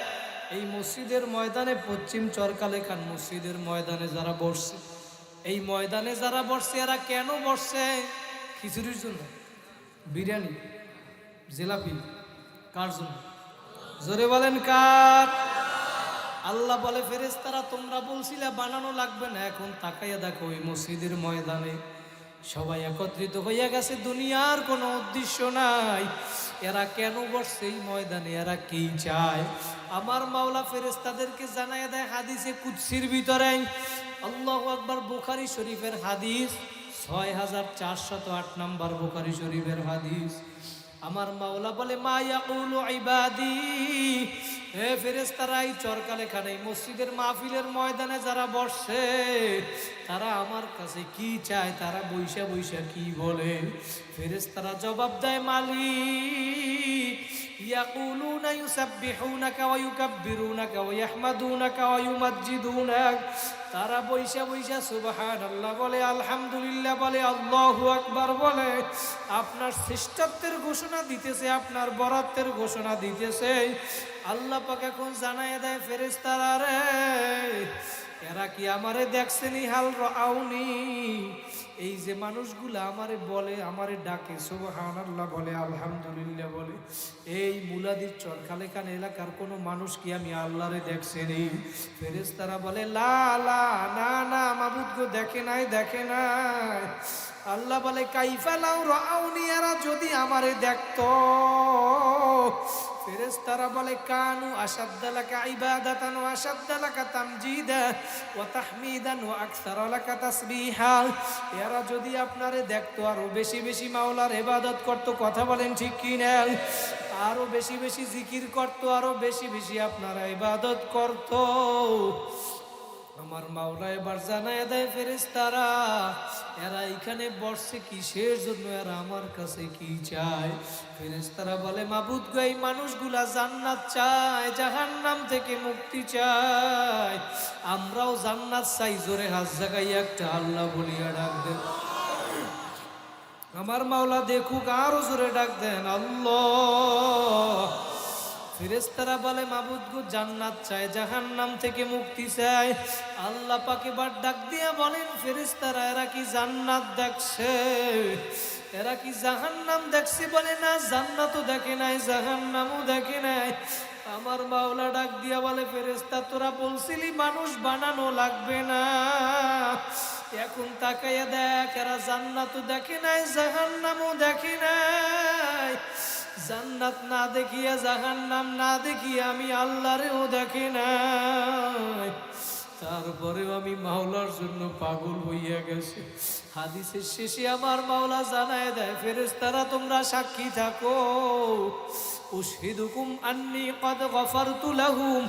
এই মসজিদের ময়দানে পশ্চিম চরকালে খান মসজিদের ময়দানে যারা বসছে, এই ময়দানে যারা বসছে এরা কেন বসছে? খিচুড়ির জন্য, বিরিয়ানি, জিলাপি, কার জন্য? জোরে বলেন কার? আল্লাহ বলে ফেরেশতারা তোমরা বলছিলে বানানো লাগবে না, এখন তাকাইয়া দেখো ওই মসজিদের ময়দানে সবাই একত্রিত হইয়া গেছে, দুনিয়ার কোনো উদ্দেশ্য নাই। এরা কেন বসছে এই ময়দানে, এরা কি চায়? আমার মাওলা ফেরেশতাদেরকে জানাইয়া দেয় হাদিসে কুদসির ভিতরে, আল্লাহু আকবার, বুখারী শরীফের হাদিস 6408 নম্বর বুখারী শরীফের হাদিস। আমার মাওলা বলে মা ইয়াকুলু ইবাদি, হে ফেরেশতারা এই চরকালে খানে মসজিদের মাহফিলের ময়দানে যারা বসছে তারা আমার কাছে কি চায়, তারা বইসা বইসা কি বলে? ফেরেশতারা জবাব দেয় মালিক ইয়াকুলুনা ইউসাব্বিহুনাকা ওয়া ইউকাব্বিরুনাকা ওয়া ইয়াহমাদুনাকা ওয়া ইউমাজ্জিদুনাক, তারা বইসা বইসা সুবহানাল্লাহ বলে, আলহামদুলিল্লাহ বলে, আল্লাহু আকবার বলে, আপনার শ্রেষ্ঠত্বের ঘোষণা দিতেছে, আপনার বরাতের ঘোষণা দিতেছে। আল্লাহ পাক এখন জানায় দেয় ফেরেশতারা রে এরা কি আমারে দেখছেনি হাল রাউনি? এই যে মানুষগুলা আমারে বলে, আমারে ডাকে, সুবহানাল্লাহ বলে, আলহামদুলিল্লাহ বলে, এই মুলাদির চরখালেখান এলাকার কোনো মানুষ কি আমি আল্লাহরে দেখছেনি? ফেরেশতারা বলে লা লা, না না মাবুদ গো, দেখে নাই, দেখে নাই। আল্লাহ বলে কাইফা লাউ রাউনি, এরা যদি আমারে দেখতো। ফেরেশতারা বলে কানু আশাদ্দা লাকা ইবাদাতান ওয়া আশাদ্দা লাকা তামজিদা ওয়া তাহমিদান ওয়া আকসারা লাকা তাসবিহা। এরা যদি আপনারে দেখতো আরো বেশি বেশি মাওলার ইবাদত করত, কথা বলেন ঠিক কি না? আরো বেশি বেশি জিকির করত, আরো বেশি বেশি আপনারা ইবাদত করত। আমার মাওলা এবার জানায় দেয় ফেরেশতারা, এরা এখানে বসছে কিসের জন্য, এরা আমার কাছে কি চায়? ফেরেশতারা বলে মাবুদ গো, এই মানুষগুলা জান্নাত চায়, জাহান্নাম থেকে মুক্তি চায়। আমরাও জান্নাত চাই, জোরে হাত জাগাই একটা আল্লাহ বলিয়া ডাক দেন। আমার মাওলা দেখুক, আরো জোরে ডাক দেন আল্লাহ। ফেরেশতারা বলে মাবুদ গো, জান্নাত চায়, জাহান্নাম থেকে মুক্তি চায়। আল্লাহ পাক এবার ডাক দিয়া বলেন ফেরেশতারা, এরা কি জান্নাত দেখছে? এরা কি জাহান্নাম দেখছে? বলে না, জান্নাতও দেখে নাই, জাহান্নামও দেখে নাই। আমার মাওলা ডাক দিয়া বলে ফেরেশতা, তোরা বলছিলি মানুষ বানানো লাগবে না, এখন তাকাইয়া দেখ, এরা জান্নাতও দেখে নাই, জাহান্নামও দেখে নাই। জান্নাত না দেখিয়া, জাহান্নাম না দেখিয়া আমি আল্লাহরেও দেখে নাই, তারপরেও আমি মাওলার জন্য পাগল হইয়া গেছে। হাদিসের শেষে আমার মাওলা জানায় দেয় ফেরেশতারা, তোমরা সাক্ষী থাকো, উশহিদুকুম আন্নী কদ গফারতু লাহুম,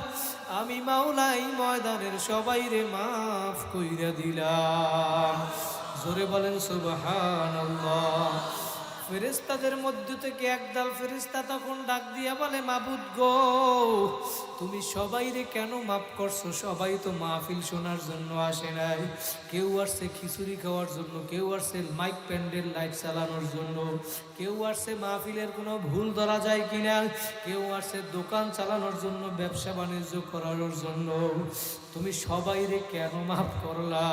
আমি মাওলা এই ময়দানের সবাইরে মাফ কইরা দিলাম। জোরে বলেন সুবহানাল্লাহ। ফেরেশতাদের মধ্য থেকে একদল ফেরেশতা তখন ডাক দিয়া বলে মাবুদ গো, তুমি সবাইরে কেন মাফ করছো? সবাই তো মাহফিল শোনার জন্য আসে নাই, কেউ আসছে খিচুড়ি খাওয়ার জন্য, কেউ আসছে মাইক প্যান্ডেল লাইট চালানোর জন্য, কেউ আসছে মাহফিলের কোনো ভুল ধরা যায় কিনা, কেউ আসছে দোকান চালানোর জন্য, ব্যবসা বাণিজ্য করানোর জন্য। তুমি সবাইরে কেন মাফ করলা?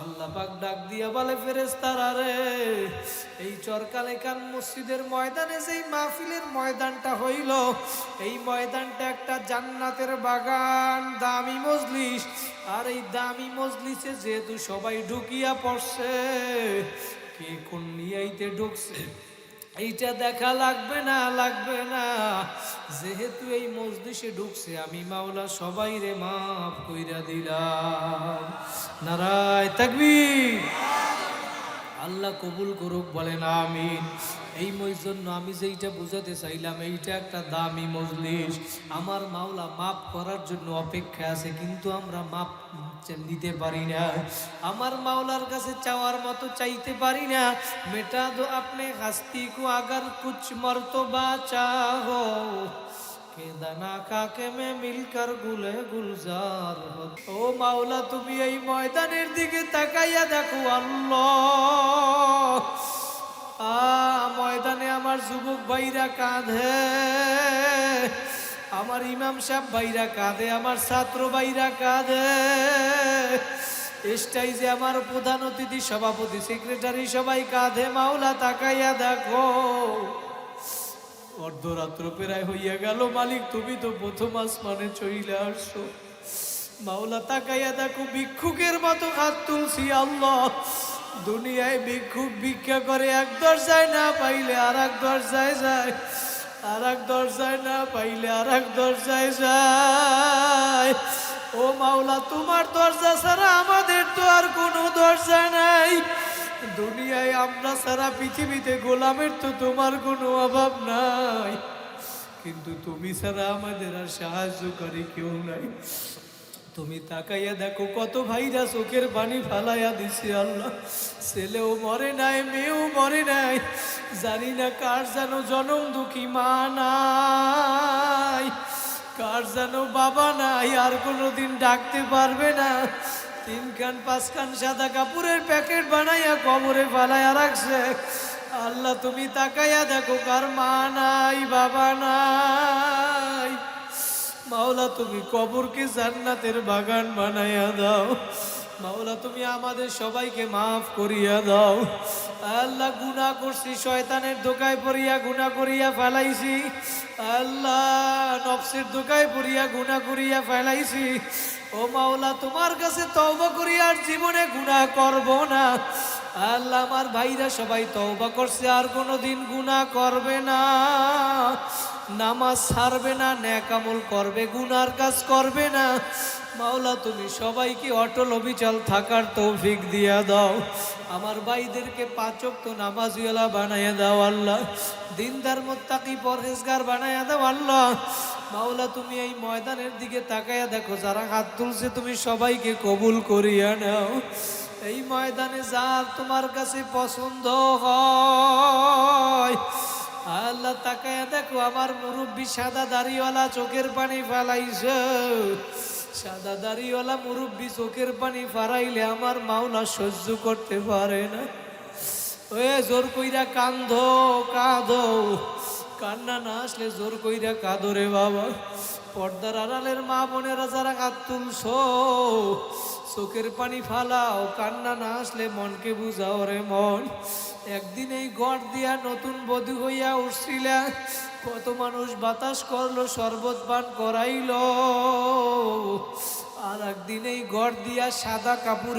আল্লাহ পাক ডাক দিয়া বলে ফেরেশতারা রে, এই চরকালেখান মসজিদের ময়দানে যেই মাহফিলের ময়দানটা হইল, এই ময়দানটা একটা জান্নাতের বাগান, দামি মজলিস। আর এই দামি মজলিসে যেহেতু সবাই ঢুকিয়া পড়ছে, কে কোন নিয়াইতে ঢুকছে এইটা দেখা লাগবে না, লাগবে না। যেহেতু এই মজলিসে ঢুকছে, আমি মাওলা সবাইরে মাফ কইরা দিলাম। নারায়ে তাকবীর। আল্লাহ কবুল করুক, বলেন আমিন। এই জন্য আমি যেইটা বুঝাতে চাইলাম, এইটা একটা দামি মজলিস, আমার মাওলা মাফ করার জন্য অপেক্ষা আছে, কিন্তু আমরা মাফ নিতে পারি না, আমার মাওলার কাছে চাওয়ার মতো চাইতে পারি না। মেটা দো আপনি হাস্তি কো আগার কুছ মর্তবা চাহো, দানা কাকে মে মিলকর গুলে গুলজার। ও মাওলা, তুমি এই ময়দানের দিকে তাকাইয়া দেখো আল্লাহ, ময়দানে আমার যুবক ভাইরা কাঁধে, আমার ইমাম সাহেব ভাইরা কাঁধে, আমার ছাত্র ভাইরা কাঁধে, স্টেজে আমার প্রধান অতিথি, সভাপতি, সেক্রেটারি সবাই কাঁধে। মাওলা তাকাইয়া দেখো, অর্ধরাত্র প্রায় হইয়া গেল, মালিক তুমি তো প্রথম আসমানে চইলে আসছো। মাওলা তাকাইয়া দেখো, ভিক্ষুকের মতো হাত তুলছি আল্লাহ। দুনিয়ায় ভিক্ষুক ভিক্ষা করে, এক দরজায় না পাইলে আর এক দরজায় যায়, আর এক দরজায় না পাইলে আর এক দরজায় যায়। ও মাওলা, তোমার দরজা ছাড়া আমাদের তো আর কোনো দরজা নাই। দুনিয়ায় আমরা সারা পৃথিবীতে গোলামের তো তোমার কোনো অভাব নাই, কিন্তু তুমি ছাড়া আমাদের আর সাহায্যকারী কেউ নাই। তুমি তাকাইয়া দেখো, কত ভাইরা চোখের পানি ফালাইয়া দিছে আল্লাহ, ছেলেও মরে নাই, মেয়েও মরে নাই, জানি না কার যেন জনম দুঃখী মা নাই, কার যেন বাবা নাই, আর কোনোদিন ডাকতে পারবে না। 3 কান 5 কান সাদা কাপড়ের প্যাকেট বানাইয়া কবরে ফালাইয়া রাখছে। আল্লাহ তুমি তাকাইয়া দেখো, কার মা নাই, বাবা নাই। মাওলা তুমি কবরকে জান্নাতের বাগান বানাইয়া দাও। মাওলা তুমি আমাদের সবাইকে মাফ করিয়া দাও। আল্লাহ গুনাহ করছি, শয়তানের ধোকায় পড়িয়া গুনাহ করিয়া ফেলাইছি। আল্লাহ নফসের ধোকায় পড়িয়া গুনাহ করিয়া ফেলাইছি। ও মাওলা তোমার কাছে তওবা করি আর জীবনে গুনাহ করব না। আল্লাহ আমার ভাইরা সবাই তওবা করছে, আর কোনোদিন গুনাহ করবে না, নামাজ ছাড়বে না, নেক আমল করবে, গুনার কাজ করবে না। মাওলা তুমি সবাইকে অটল অবিচল থাকার তৌফিক দিয়া দাও। আমার ভাইদেরকে পাঁচ ওয়াক্ত নামাজিওয়ালা বানাইয়া দাও আল্লাহ, দিনদার মুত্তাকি পরহেজগার বানাইয়া দাও আল্লাহ। মাওলা তুমি এই ময়দানের দিকে তাকাইয়া দেখো, যারা হাত তুলছে তুমি সবাইকে কবুল করিয়া নাও। এই ময়দানে যার তোমার কাছে পছন্দ হয় আল্লাহ তাকায়া দেখো, আমার মুরব্বী সাদা দাড়িওয়ালা চোখের পানি ফেলাইছে। সাদা দাড়িওয়ালা মুরব্বী চোখের পানি ফারাইলে আমার মাওলা সহ্য করতে পারে না। ওয়ে জোর কইরা কাঁদো কাঁদো, কান্না না আসলে জোর কইরা কাঁদো রে বাবা। পর্দার আড়ালের মা বোনেরা যারা হাত তুলছো চোখের পানি ফালাও, কান্না না আসলে মনকে বুঝাও রে মন। একদিন এই ঘর দিয়া নতুন বধূ হইয়া উঠছিলা, কত মানুষ বাতাস করলো, শরবত পান করাইলো। আর একদিন এই ঘর দিয়া সাদা কাপড়